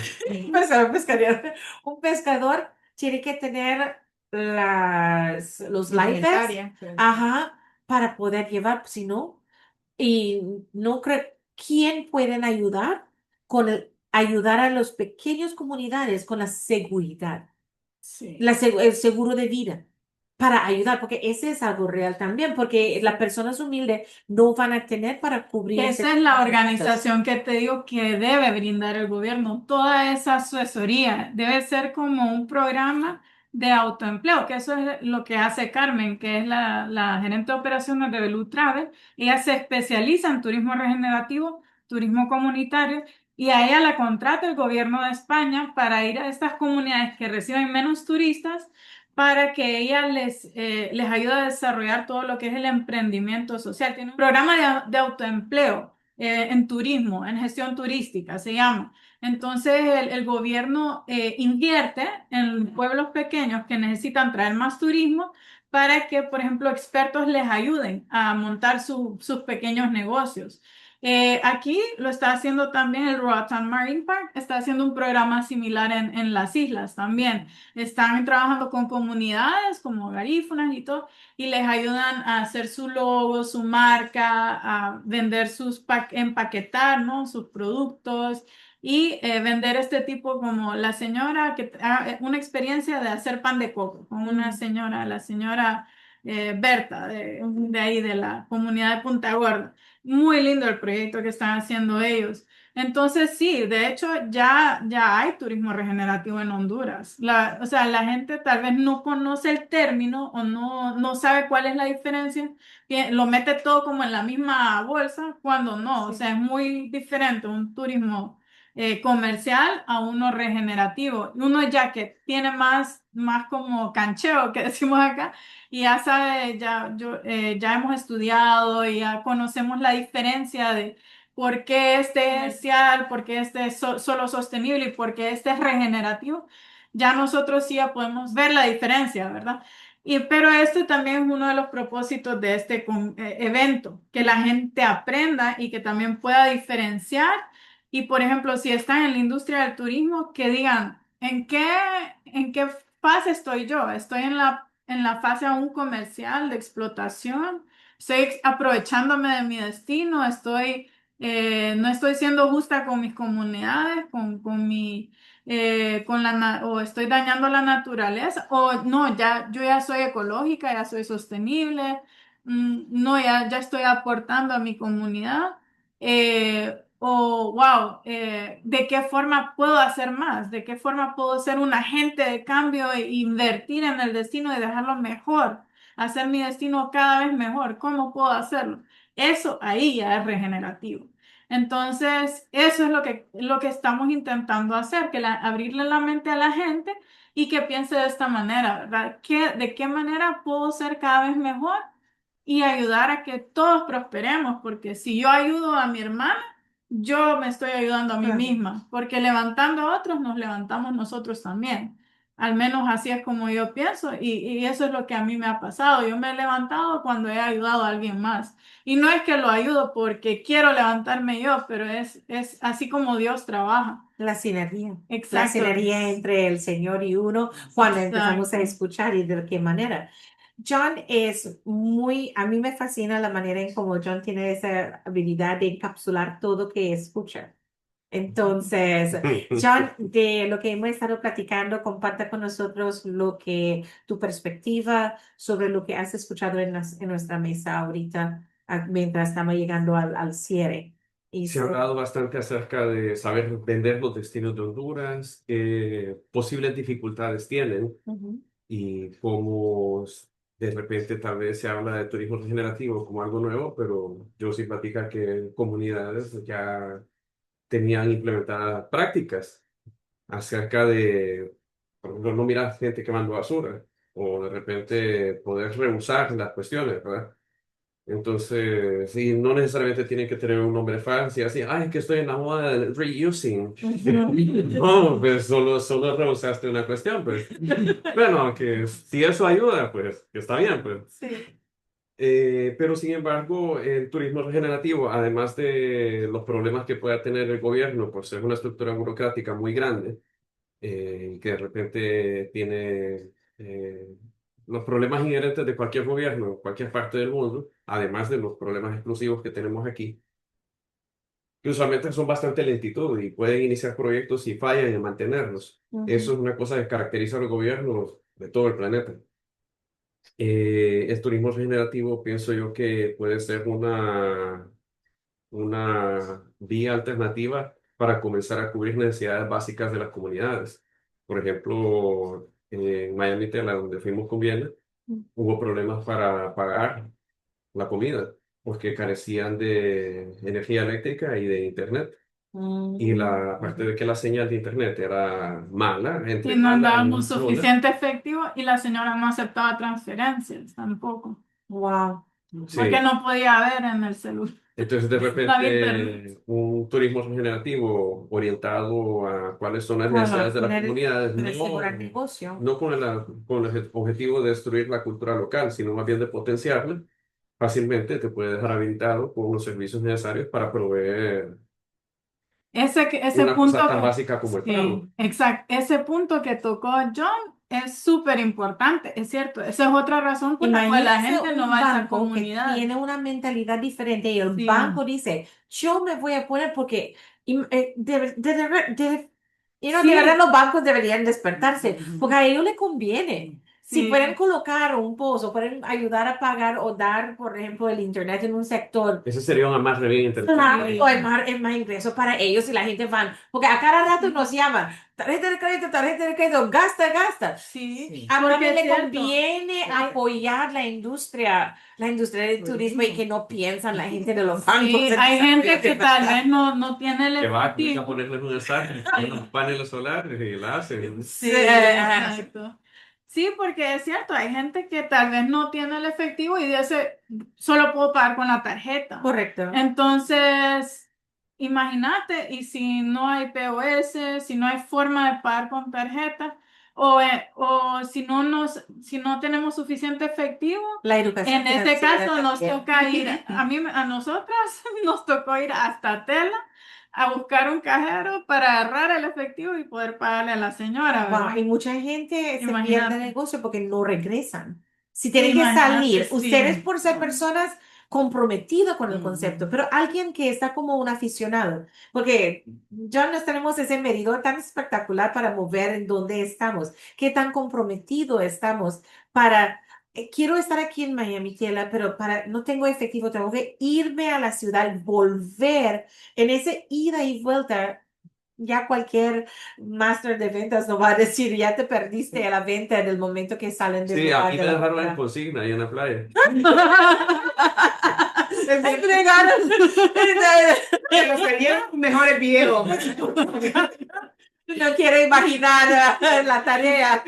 Speaker 1: un pescador tiene que tener los life vests,
Speaker 3: Indumentaria.
Speaker 1: ajá, para poder llevar, si no, y no creo, ¿quién pueden ayudar ayudar a las pequeñas comunidades con la seguridad?
Speaker 2: Sí.
Speaker 1: El seguro de vida para ayudar, porque ese es algo real también, porque las personas humildes no van a tener para cubrir ese
Speaker 2: Esa es
Speaker 1: tipo
Speaker 2: la
Speaker 1: de cosas.
Speaker 2: organización que te digo que debe brindar el gobierno. Toda esa asesoría debe ser como un programa de autoempleo, que eso es lo que hace Carmen, que es la gerente de operaciones de Belú Travel. Ella se especializa en turismo regenerativo, turismo comunitario, y a ella la contrata el gobierno de España para ir a estas comunidades que reciben menos turistas para que ella les ayude a desarrollar todo lo que es el emprendimiento social. Tiene un programa de autoempleo en turismo, en gestión turística, se llama. Entonces, el gobierno invierte en pueblos pequeños que necesitan traer más turismo para que, por ejemplo, expertos les ayuden a montar sus pequeños negocios. Aquí lo está haciendo también el Roatan Marine Park, está haciendo un programa similar en las islas también. Están trabajando con comunidades como garífunas y todo, y les ayudan a hacer su logo, su marca, a vender empaquetar, ¿no? Sus productos y vender este tipo como la señora una experiencia de hacer pan de coco con una señora, la señora Berta, de ahí de la comunidad de Punta Gorda. Muy lindo el proyecto que están haciendo ellos. Entonces, sí, de hecho ya hay turismo regenerativo en Honduras. O sea, la gente tal vez no conoce el término o no sabe cuál es la diferencia, que lo mete todo como en la misma bolsa, cuando no. O
Speaker 1: Sí.
Speaker 2: sea, es muy diferente un turismo comercial a uno regenerativo. Uno ya que tiene más como cancheo, que decimos acá, y ya sabe, ya hemos estudiado y ya conocemos la diferencia de por qué este es social, por qué este es solo sostenible y por qué este es regenerativo. Ya nosotros sí ya podemos ver la diferencia, ¿verdad? Pero este también es uno de los propósitos de este evento, que la gente aprenda y que también pueda diferenciar. Y por ejemplo, si están en la industria del turismo, que digan, ¿en qué fase estoy yo? ¿Estoy en la fase aún comercial de explotación? ¿Estoy aprovechándome de mi destino? ¿No estoy siendo justa con mis comunidades, o estoy dañando la naturaleza? O no, yo ya soy ecológica, ya soy sostenible, no, ya estoy aportando a mi comunidad. Wow, ¿de qué forma puedo hacer más? ¿De qué forma puedo ser un agente de cambio e invertir en el destino y dejarlo mejor? Hacer mi destino cada vez mejor. ¿Cómo puedo hacerlo? Eso ahí ya es regenerativo. Entonces, eso es lo que estamos intentando hacer, abrirle la mente a la gente y que piense de esta manera, ¿verdad? ¿De qué manera puedo ser cada vez mejor y ayudar a que todos prosperemos? Porque si yo ayudo a mi hermana, yo me estoy ayudando a mí
Speaker 1: Claro.
Speaker 2: misma, porque levantando a otros nos levantamos nosotros también. Al menos así es como yo pienso y eso es lo que a mí me ha pasado. Yo me he levantado cuando he ayudado a alguien más. Y no es que lo ayudo porque quiero levantarme yo, pero es así como Dios trabaja.
Speaker 1: La sinergia. La
Speaker 2: Exacto.
Speaker 1: sinergia entre el Señor y uno cuando empezamos a
Speaker 2: Exacto.
Speaker 1: escuchar y de qué manera. John a mí me fascina la manera en cómo John tiene esa habilidad de encapsular todo que escucha. Entonces, John, de lo que hemos estado platicando, comparta con nosotros tu perspectiva sobre lo que has escuchado en nuestra mesa ahorita, mientras estamos llegando al cierre. Y
Speaker 4: Se ha hablado bastante acerca de saber vender los destinos de Honduras, qué posibles dificultades tienen
Speaker 1: Ujú.
Speaker 4: y cómo de repente tal vez se habla de turismo regenerativo como algo nuevo, pero yo sí platica que comunidades ya tenían implementadas prácticas acerca de, por ejemplo, no mirar gente quemando basura o de repente poder rehusar las cuestiones, ¿verdad? Entonces, sí, no necesariamente tiene que tener un nombre fancy, así, ay, que estoy en la moda del reusing. No, pues solo rehusaste una cuestión, pues. Bueno, que si eso ayuda, pues, que está bien, pues.
Speaker 2: Sí.
Speaker 4: Pero sin embargo, el turismo regenerativo, además de los problemas que pueda tener el gobierno por ser una estructura burocrática muy grande, que de repente tiene los problemas inherentes de cualquier gobierno, en cualquier parte del mundo, además de los problemas exclusivos que tenemos aquí, que usualmente son bastante lentitud y pueden iniciar proyectos y fallan en mantenerlos. Eso
Speaker 1: Ujú.
Speaker 4: es una cosa que caracteriza a los gobiernos de todo el planeta. El turismo regenerativo pienso yo que puede ser una vía alternativa para comenzar a cubrir necesidades básicas de las comunidades. Por ejemplo, en Miami, Tela, donde fuimos con Viena, hubo problemas para pagar la comida porque carecían de energía eléctrica y de internet. Y
Speaker 1: Mm,
Speaker 4: la parte de que la señal de internet era mala,
Speaker 2: Y
Speaker 4: entre
Speaker 2: no
Speaker 4: mala
Speaker 2: andábamos
Speaker 4: y nula.
Speaker 2: suficiente efectivo y la señora no aceptaba transferencias tampoco,
Speaker 1: wow.
Speaker 2: porque
Speaker 4: Sí.
Speaker 2: no podía ver en el celular.
Speaker 4: Entonces, de
Speaker 2: No había internet.
Speaker 4: repente, un turismo regenerativo orientado a cuáles son las
Speaker 1: Bueno,
Speaker 4: necesidades de las comunidades,
Speaker 1: tener asegurar negocio.
Speaker 4: no con el objetivo de destruir la cultura local, sino más bien de potenciarla, fácilmente te puede dejar habilitado con los servicios necesarios para proveer
Speaker 2: Ese
Speaker 4: una cosa
Speaker 2: punto
Speaker 4: tan
Speaker 2: que,
Speaker 4: básica como el pago.
Speaker 2: sí, exacto, ese punto que tocó John es súper importante, es cierto. Esa es otra razón por la cual la
Speaker 1: Imagínense
Speaker 2: gente no
Speaker 1: un
Speaker 2: va a esa
Speaker 1: banco que
Speaker 2: comunidad.
Speaker 1: tiene una mentalidad diferente y el
Speaker 2: Sí,
Speaker 1: banco dice, yo me voy a poner porque de verdad
Speaker 2: sí,
Speaker 1: los bancos deberían despertarse porque a ellos les conviene. Si pueden
Speaker 2: sí,
Speaker 1: colocar un pozo, pueden ayudar a pagar o dar, por ejemplo, el internet en un sector.
Speaker 4: Ese sería un amarre bien
Speaker 1: Claro,
Speaker 4: interesante.
Speaker 1: es más ingresos para ellos y la gente van, porque a cada rato nos llaman, tarjeta de crédito, gasta, gasta.
Speaker 2: sí,
Speaker 3: Sí.
Speaker 1: A
Speaker 2: porque
Speaker 1: mí
Speaker 2: es
Speaker 1: le
Speaker 2: cierto.
Speaker 1: conviene apoyar la industria del turismo y
Speaker 3: Turismo.
Speaker 1: que no piensan la gente de los bancos
Speaker 2: Sí,
Speaker 1: en
Speaker 2: hay gente que tal
Speaker 1: verdad.
Speaker 2: vez no tiene el
Speaker 4: Que va a
Speaker 2: efectivo.
Speaker 4: ponerles un ensamble, unos paneles solares y la hacen.
Speaker 2: Sí,
Speaker 1: Sí.
Speaker 2: exacto. Sí, porque es cierto, hay gente que tal vez no tiene el efectivo y dice, solo puedo pagar con la tarjeta.
Speaker 1: Correcto.
Speaker 2: Entonces, imagínate, y si no hay POS, si no hay forma de pagar con tarjeta, o si no tenemos suficiente efectivo,
Speaker 1: La educación
Speaker 2: en este
Speaker 1: financiera
Speaker 2: caso nos
Speaker 1: también.
Speaker 2: toca ir, a nosotras nos tocó ir hasta Tela a buscar un cajero para agarrar el efectivo y poder pagarle a la señora,
Speaker 1: Wow, y
Speaker 2: ¿verdad?
Speaker 1: mucha gente se pierde el
Speaker 2: Imagínate,
Speaker 1: negocio porque no regresan. Si tienen que
Speaker 2: imagínate,
Speaker 1: salir, ustedes
Speaker 2: sí,
Speaker 1: por ser personas comprometidas con el concepto, pero alguien que está como un aficionado, porque ya no tenemos ese medidor tan espectacular para mover en donde estamos, qué tan comprometido estamos para, quiero estar aquí en Miami, Kiela, pero para, no tengo efectivo, tengo que irme a la ciudad, volver en ese ida y vuelta. Ya cualquier máster de ventas no va a decir, ya te perdiste a la venta en el momento que salen del
Speaker 4: Sí, a
Speaker 1: lugar
Speaker 4: mí
Speaker 1: de
Speaker 4: me
Speaker 1: la
Speaker 4: dejaron en
Speaker 1: compra.
Speaker 4: consigna ahí en la playa.
Speaker 1: Entregaron.
Speaker 3: Que nos salieron mejores videos.
Speaker 1: No quiero imaginar la tarea.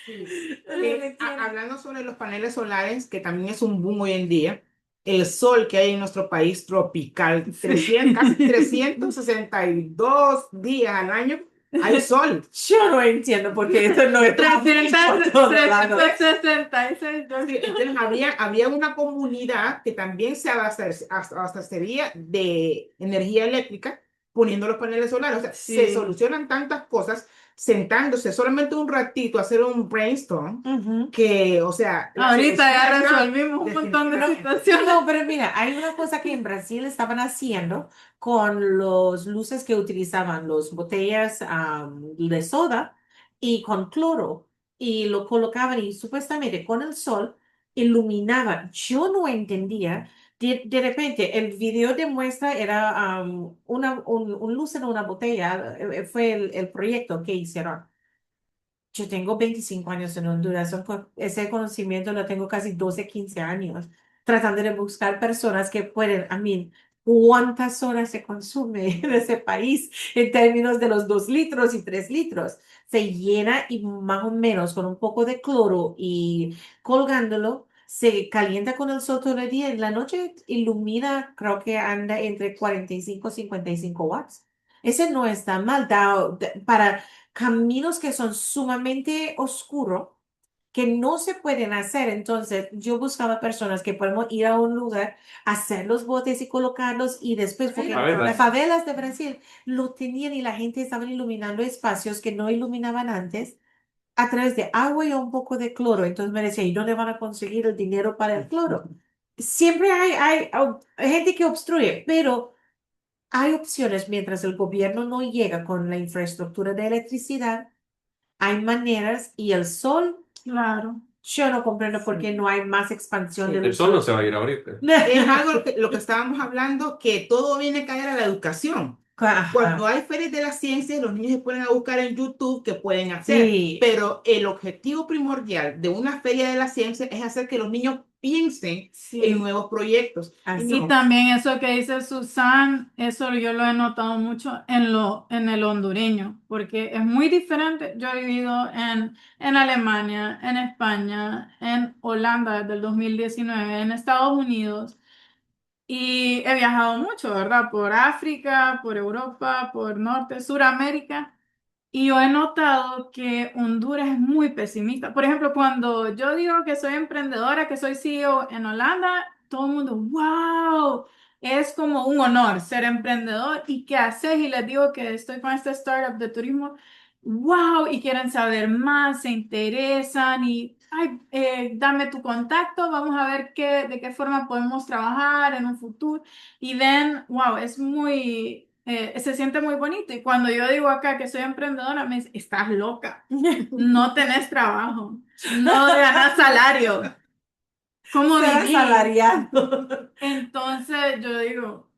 Speaker 3: Sí.
Speaker 1: ¿Me entiendes?
Speaker 3: Hablando sobre los paneles solares, que también es un boom hoy en día, el sol que hay en nuestro país tropical,
Speaker 2: sí.
Speaker 3: 300, casi 362 días al año, hay sol.
Speaker 1: Yo no entiendo por qué esto no es por todos lados.
Speaker 2: 366,
Speaker 3: Sí, entonces había una comunidad que también se abastecería de energía eléctrica poniendo los paneles solares. O sea, se
Speaker 2: sí.
Speaker 3: solucionan tantas cosas sentándose solamente un ratito a hacer un brainstorm
Speaker 1: Ujú.
Speaker 3: que, o sea, la
Speaker 2: Ahorita
Speaker 3: solución
Speaker 2: ya
Speaker 3: está
Speaker 2: resolvimos un montón de
Speaker 3: definitivamente.
Speaker 2: situaciones.
Speaker 1: No, pero mira, hay una cosa que en Brasil estaban haciendo con los luces que utilizaban los botellas de soda y con cloro y lo colocaban y supuestamente con el sol iluminaba. Yo no entendía. De repente, el video demuestra era un luz en una botella, fue el proyecto que hicieron. Yo tengo 25 años en Honduras, ese conocimiento lo tengo casi 12 15 años, tratando de buscar personas que pueden, a mí, ¿cuántas horas se consume en ese país en términos de los 2 litros y 3 litros? Se llena y más o menos con un poco de cloro y colgándolo, se calienta con el sol todo el día. En la noche ilumina, creo que anda entre 45 y 55 watts. Ese no está mal, para caminos que son sumamente oscuros, que no se pueden hacer. Entonces, yo buscaba personas que podemos ir a un lugar, hacer los botes y colocarlos y después, porque las
Speaker 4: Favelas.
Speaker 1: favelas de Brasil lo tenían y la gente estaba iluminando espacios que no iluminaban antes a través de agua y un poco de cloro. Entonces me decía, ¿y dónde van a conseguir el dinero para el cloro? Siempre hay gente que obstruye, pero hay opciones mientras el gobierno no llega con la infraestructura de electricidad. Hay maneras y el sol,
Speaker 2: Claro.
Speaker 1: yo no comprendo por
Speaker 3: Sí,
Speaker 1: qué no hay más expansión
Speaker 3: sí.
Speaker 1: del
Speaker 4: El sol
Speaker 1: uso.
Speaker 4: no se va a ir ahorita.
Speaker 3: Es algo lo que estábamos hablando, que todo viene a caer a la educación. Cuando
Speaker 1: Ajá,
Speaker 3: hay ferias de las ciencias, los niños se ponen a buscar en YouTube qué pueden hacer,
Speaker 1: sí,
Speaker 3: pero el objetivo primordial de una feria de las ciencias es hacer que los niños piensen en
Speaker 2: Sí.
Speaker 3: nuevos proyectos. Y
Speaker 1: así
Speaker 2: Y
Speaker 3: no,
Speaker 1: es.
Speaker 2: también eso que dice Susan, eso yo lo he notado mucho en el hondureño, porque es muy diferente. Yo he vivido en Alemania, en España, en Holanda desde el 2019, en Estados Unidos, y he viajado mucho, ¿verdad? Por África, por Europa, por Norte, Suramérica. Y yo he notado que Honduras es muy pesimista. Por ejemplo, cuando yo digo que soy emprendedora, que soy CEO en Holanda, todo el mundo, wow, es como un honor ser emprendedor. ¿Y qué haces? Y les digo que estoy con este startup de turismo, wow, y quieren saber más, se interesan y, ay, dame tu contacto, vamos a ver de qué forma podemos trabajar en un futuro. Y ven, wow, es muy, se siente muy bonito. Y cuando yo digo acá que soy emprendedora, me dicen, estás loca, no tenés trabajo, no ganas salario, ¿cómo
Speaker 1: Ser
Speaker 2: vivís?
Speaker 1: asalariado.
Speaker 2: Entonces yo digo,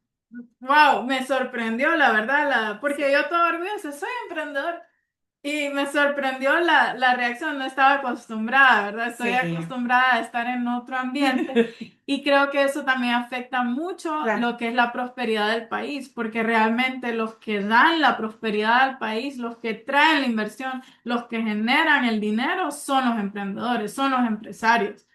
Speaker 2: wow, me sorprendió la verdad, porque yo todo orgullosa, soy emprendedor. Y me sorprendió la reacción, no estaba acostumbrada, ¿verdad? Estoy
Speaker 1: Sí.
Speaker 2: acostumbrada a estar en otro ambiente y creo que eso también afecta mucho
Speaker 1: Claro.
Speaker 2: lo que es la prosperidad del país, porque realmente los que dan la prosperidad al país, los que traen la inversión, los que generan el dinero son los emprendedores, son los empresarios.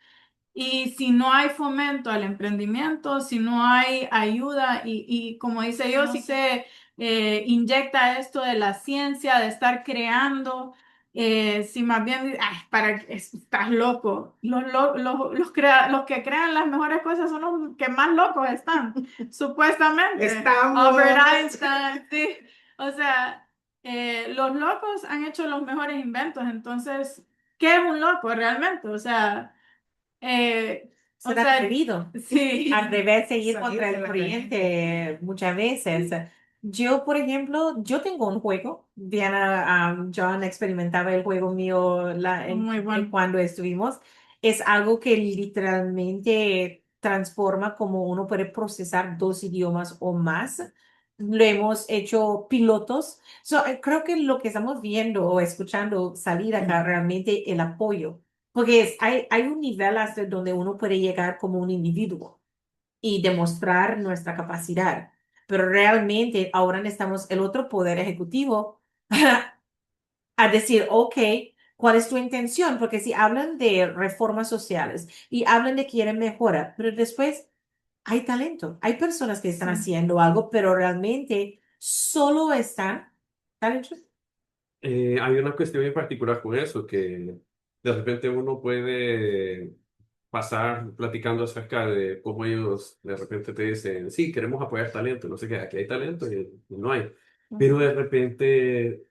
Speaker 2: Y si no hay fomento al emprendimiento, si no hay ayuda y como dice yo, si se inyecta esto de la ciencia, de estar creando, si más bien, "Ay, estás loco, los que crean las mejores cosas son los que más locos están, supuestamente.
Speaker 3: Estamos.
Speaker 2: Albert Einstein, sí. O sea, los locos han hecho los mejores inventos, entonces, ¿qué es un loco realmente? O sea... o
Speaker 1: Ser
Speaker 2: sea,
Speaker 1: atrevido.
Speaker 2: sí.
Speaker 1: Atreverse a ir
Speaker 3: Salir
Speaker 1: contra
Speaker 3: de
Speaker 1: el
Speaker 3: la
Speaker 1: corriente muchas veces. Yo, por ejemplo, yo tengo un juego. Diana, John experimentaba el juego mío
Speaker 2: Muy bueno.
Speaker 1: cuando estuvimos. Es algo que literalmente transforma cómo uno puede procesar dos idiomas o más. Lo hemos hecho pilotos. Creo que lo que estamos viendo o escuchando salir acá realmente el apoyo. Porque hay un nivel hasta donde uno puede llegar como un individuo y demostrar nuestra capacidad. Pero realmente ahora necesitamos el otro poder ejecutivo a decir, ok, ¿cuál es tu intención? Porque si hablan de reformas sociales y hablan de que quieren mejorar, pero después hay talento, hay personas que están
Speaker 2: Sí.
Speaker 1: haciendo algo, pero realmente solo están talentos.
Speaker 4: Hay una cuestión en particular con eso, que de repente uno puede pasar platicando acerca de cómo ellos de repente te dicen, sí, queremos apoyar talento, no sé qué, aquí hay talento y no hay. Pero de repente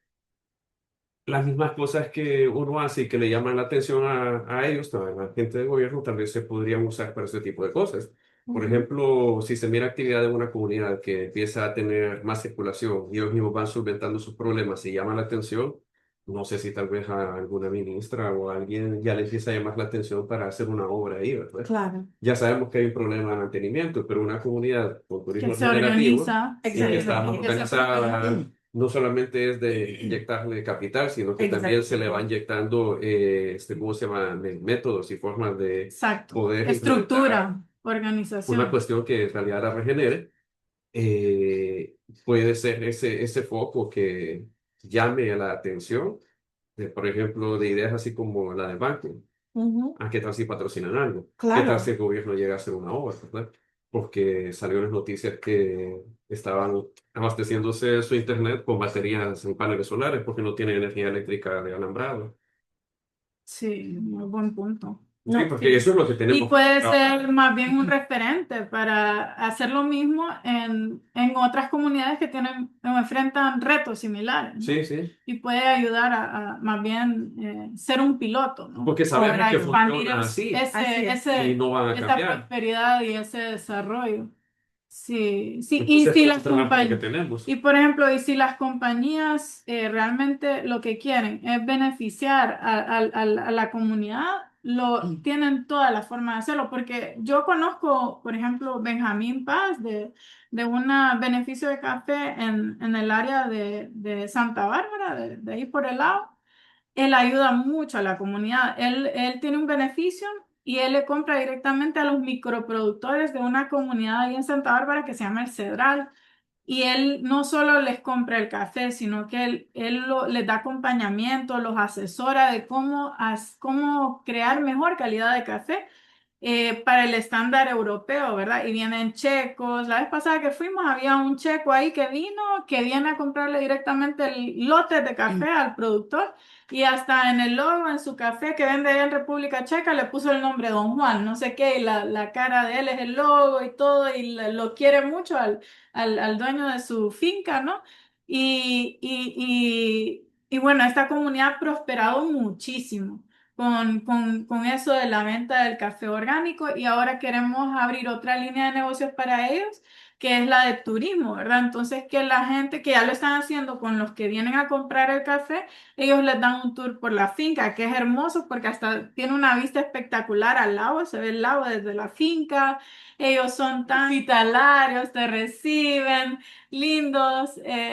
Speaker 4: las mismas cosas que uno hace y que le llaman la atención a ellos, a la gente del gobierno, tal vez se podrían usar para ese tipo de cosas. Por
Speaker 2: Ujú.
Speaker 4: ejemplo, si se mira actividad de una comunidad que empieza a tener más circulación y ellos mismos van solventando sus problemas y llama la atención, no sé si tal vez a alguna ministra o a alguien ya le empieza a llamar la atención para hacer una obra ahí, ¿verdad?
Speaker 1: Claro,
Speaker 4: Ya sabemos que hay un problema de mantenimiento, pero una comunidad con
Speaker 2: Que
Speaker 4: turismo
Speaker 2: se
Speaker 4: regenerativo
Speaker 2: organiza,
Speaker 4: y que
Speaker 2: sí,
Speaker 4: está más
Speaker 2: que se prospera.
Speaker 4: organizada no solamente es de inyectarle capital, sino que también se le va
Speaker 1: exacto.
Speaker 4: inyectando, ¿cómo se llama? Métodos y formas de
Speaker 2: Exacto.
Speaker 4: poder implementar
Speaker 2: Estructura,
Speaker 4: una
Speaker 2: organización.
Speaker 4: cuestión que en realidad la regenere. eh, Puede ser ese foco que llame a la atención, por ejemplo, de ideas así como la del banco.
Speaker 1: Ujú.
Speaker 4: ¿A qué tal si patrocinan algo? ¿Qué tal si
Speaker 1: Claro.
Speaker 4: el gobierno llega a hacer una obra, ¿verdad? Porque salió las noticias que estaban abasteciéndose su internet con baterías en paneles solares porque no tienen energía eléctrica de alambrado.
Speaker 2: Sí, muy buen punto.
Speaker 4: Sí,
Speaker 1: No,
Speaker 4: porque eso es lo que
Speaker 2: Y
Speaker 4: tenemos.
Speaker 2: puede
Speaker 4: Ah,
Speaker 2: ser más bien un referente para hacer lo mismo en otras comunidades que tienen o enfrentan retos similares, ¿no?
Speaker 4: sí, sí,
Speaker 2: Y puede ayudar a más bien ser un piloto, ¿no?
Speaker 4: porque sabemos
Speaker 2: Para
Speaker 4: que
Speaker 1: correcto.
Speaker 2: expandir
Speaker 4: funciona así
Speaker 1: Así es.
Speaker 4: y no van a
Speaker 2: esa
Speaker 4: cambiar.
Speaker 2: prosperidad y ese desarrollo. Sí, sí, y
Speaker 4: Entonces,
Speaker 2: si
Speaker 4: ese es
Speaker 2: las
Speaker 4: el trabajo que
Speaker 2: compañías,
Speaker 4: tenemos.
Speaker 2: y por ejemplo, y si las compañías realmente lo que quieren es beneficiar a la comunidad, lo tienen toda la forma de hacerlo, porque yo conozco, por ejemplo, Benjamín Paz de un beneficio de café en el área de Santa Bárbara, de ahí por el lado. Él ayuda mucho a la comunidad. Él tiene un beneficio y él le compra directamente a los microproductores de una comunidad ahí en Santa Bárbara que se llama El Cedral. Y él no solo les compra el café, sino que les da acompañamiento, los asesora de cómo crear mejor calidad de café para el estándar europeo, ¿verdad? Y vienen checos. La vez pasada que fuimos había un checo ahí que vino, que viene a comprarle directamente el lote de café al productor y hasta en el logo, en su café que vende allá en República Checa, le puso el nombre Don Juan, no sé qué, y la cara de él es el logo y todo, y lo quiere mucho al dueño de su finca, ¿no? Y bueno, esta comunidad ha prosperado muchísimo con eso de la venta del café orgánico y ahora queremos abrir otra línea de negocios para ellos, que es la de turismo, ¿verdad? Entonces, que la gente que ya lo están haciendo con los que vienen a comprar el café, ellos les dan un tour por la finca, que es hermoso porque hasta tiene una vista espectacular al lago, se ve el lago desde la finca. Ellos son tan hospitalarios, te reciben, lindos,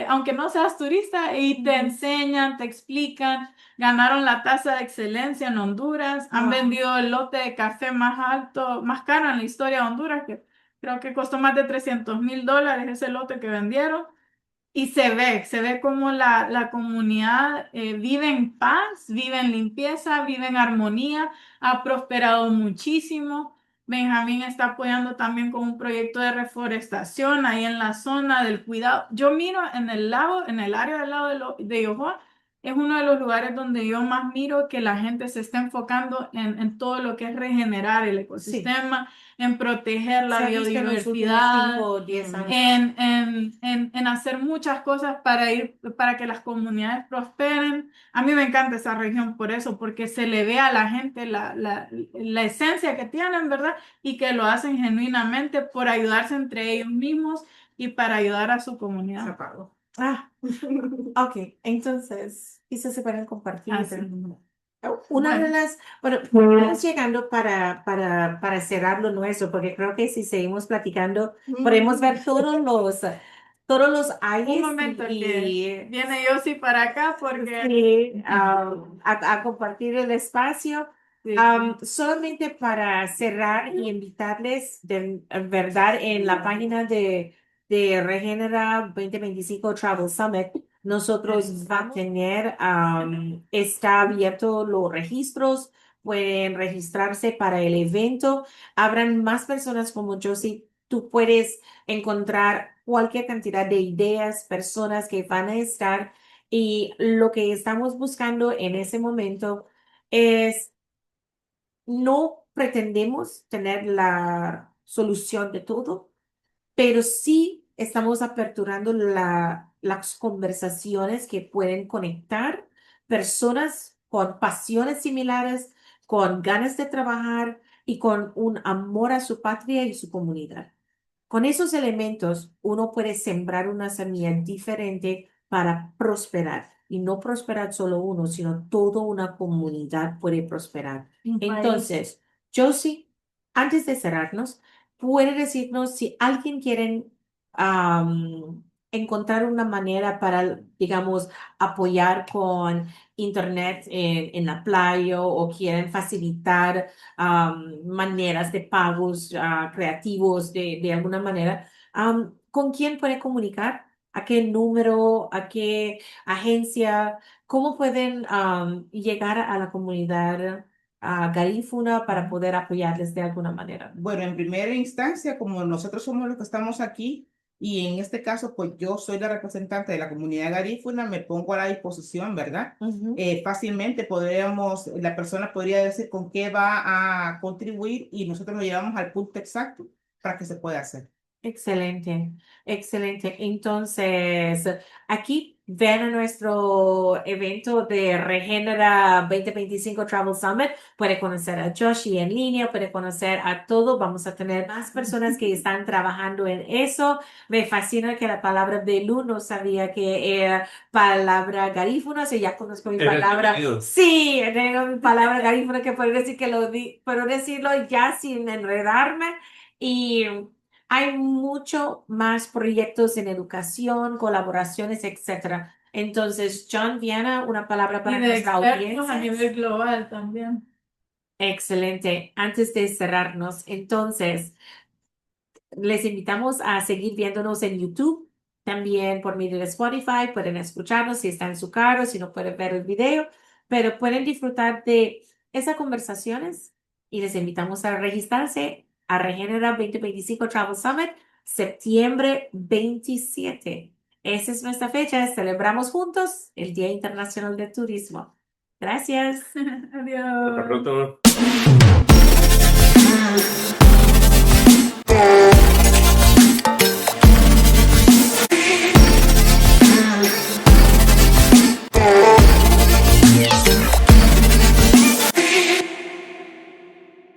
Speaker 2: aunque no seas turista, y te enseñan, te explican. Ganaron la tasa de excelencia en Honduras. Han
Speaker 1: Wow.
Speaker 2: vendido el lote de café más alto, más caro en la historia de Honduras, que creo que costó más de $300,000 ese lote que vendieron. Y se ve como la comunidad vive en paz, vive en limpieza, vive en armonía, ha prosperado muchísimo. Benjamín está apoyando también con un proyecto de reforestación ahí en la zona del cuidado. Yo miro en el lago, en el área del lago de Yohoa, es uno de los lugares donde yo más miro que la gente se está enfocando en todo lo que es regenerar el
Speaker 1: Sí,
Speaker 2: ecosistema, en proteger
Speaker 1: se
Speaker 2: la
Speaker 1: ha visto en los últimos
Speaker 2: biodiversidad,
Speaker 1: 5 o 10 años.
Speaker 2: en hacer muchas cosas para que las comunidades prosperen. A mí me encanta esa región por eso, porque se le ve a la gente la esencia que tienen, ¿verdad? Y que lo hacen genuinamente por ayudarse entre ellos mismos y para ayudar a su
Speaker 3: Se
Speaker 2: comunidad.
Speaker 3: apagó.
Speaker 1: Ah, ok, entonces, quizás se pueden compartir.
Speaker 2: Así.
Speaker 1: Una de
Speaker 2: Bueno,
Speaker 1: las, bueno, estamos llegando para cerrar lo nuestro, porque creo que si seguimos platicando, podemos ver todos los
Speaker 2: un
Speaker 1: ayes
Speaker 2: momento que
Speaker 1: y
Speaker 2: viene Yossi para acá porque
Speaker 1: sí, a compartir el espacio.
Speaker 2: sí.
Speaker 1: Solamente para cerrar y invitarles de en verdad en la página de Regenera 2025 Travel Summit, nosotros vamos a tener, está abierto los registros, pueden registrarse para el evento. Habrán más personas como yo, si tú puedes encontrar cualquier cantidad de ideas, personas que van a estar y lo que estamos buscando en ese momento es no pretendemos tener la solución de todo, pero sí estamos aperturando las conversaciones que pueden conectar personas con pasiones similares, con ganas de trabajar y con un amor a su patria y su comunidad. Con esos elementos, uno puede sembrar una semilla diferente para prosperar. Y no prosperar solo uno, sino toda una comunidad puede prosperar.
Speaker 2: Un país.
Speaker 1: Entonces, Josie, antes de cerrarnos, ¿puede decirnos si alguien quiere encontrar una manera para, digamos, apoyar con internet en la playa o quieren facilitar maneras de pagos creativos de alguna manera? ¿Con quién puede comunicar? ¿A qué número? ¿A qué agencia? ¿Cómo pueden llegar a la comunidad garífuna para poder apoyarles de alguna manera?
Speaker 3: Bueno, en primera instancia, como nosotros somos los que estamos aquí, y en este caso, pues yo soy la representante de la comunidad garífuna, me pongo a la disposición, ¿verdad?
Speaker 1: Ujú.
Speaker 3: Fácilmente podríamos, la persona podría decir con qué va a contribuir y nosotros lo llevamos al punto exacto para que se pueda hacer.
Speaker 1: Excelente, excelente. Entonces, aquí ven a nuestro evento de Regenera 2025 Travel Summit. Puede conocer a Joshi en línea, puede conocer a todo. Vamos a tener más personas que están trabajando en eso. Me fascina que la palabra Belú no sabía que era palabra garífuna, o sea, ya conozco mi palabra. Sí, tengo mi palabra garífuna que puedo decir que puedo decirlo ya sin enredarme. Y hay mucho más proyectos en educación, colaboraciones, etcétera. Entonces, John Viana, una palabra
Speaker 2: Y
Speaker 1: para
Speaker 2: de
Speaker 1: nuestra
Speaker 2: expertos a
Speaker 1: audiencia.
Speaker 2: nivel global también.
Speaker 1: Excelente. Antes de cerrarnos, entonces, les invitamos a seguir viéndonos en YouTube, también por medio de Spotify. Pueden escucharnos si están en su carro, si no pueden ver el video, pero pueden disfrutar de esas conversaciones y les invitamos a registrarse a Regenera 2025 Travel Summit, septiembre 27. Esa es nuestra fecha. Celebramos juntos el Día Internacional del Turismo. Gracias.
Speaker 4: Hasta
Speaker 2: Adiós.
Speaker 4: pronto.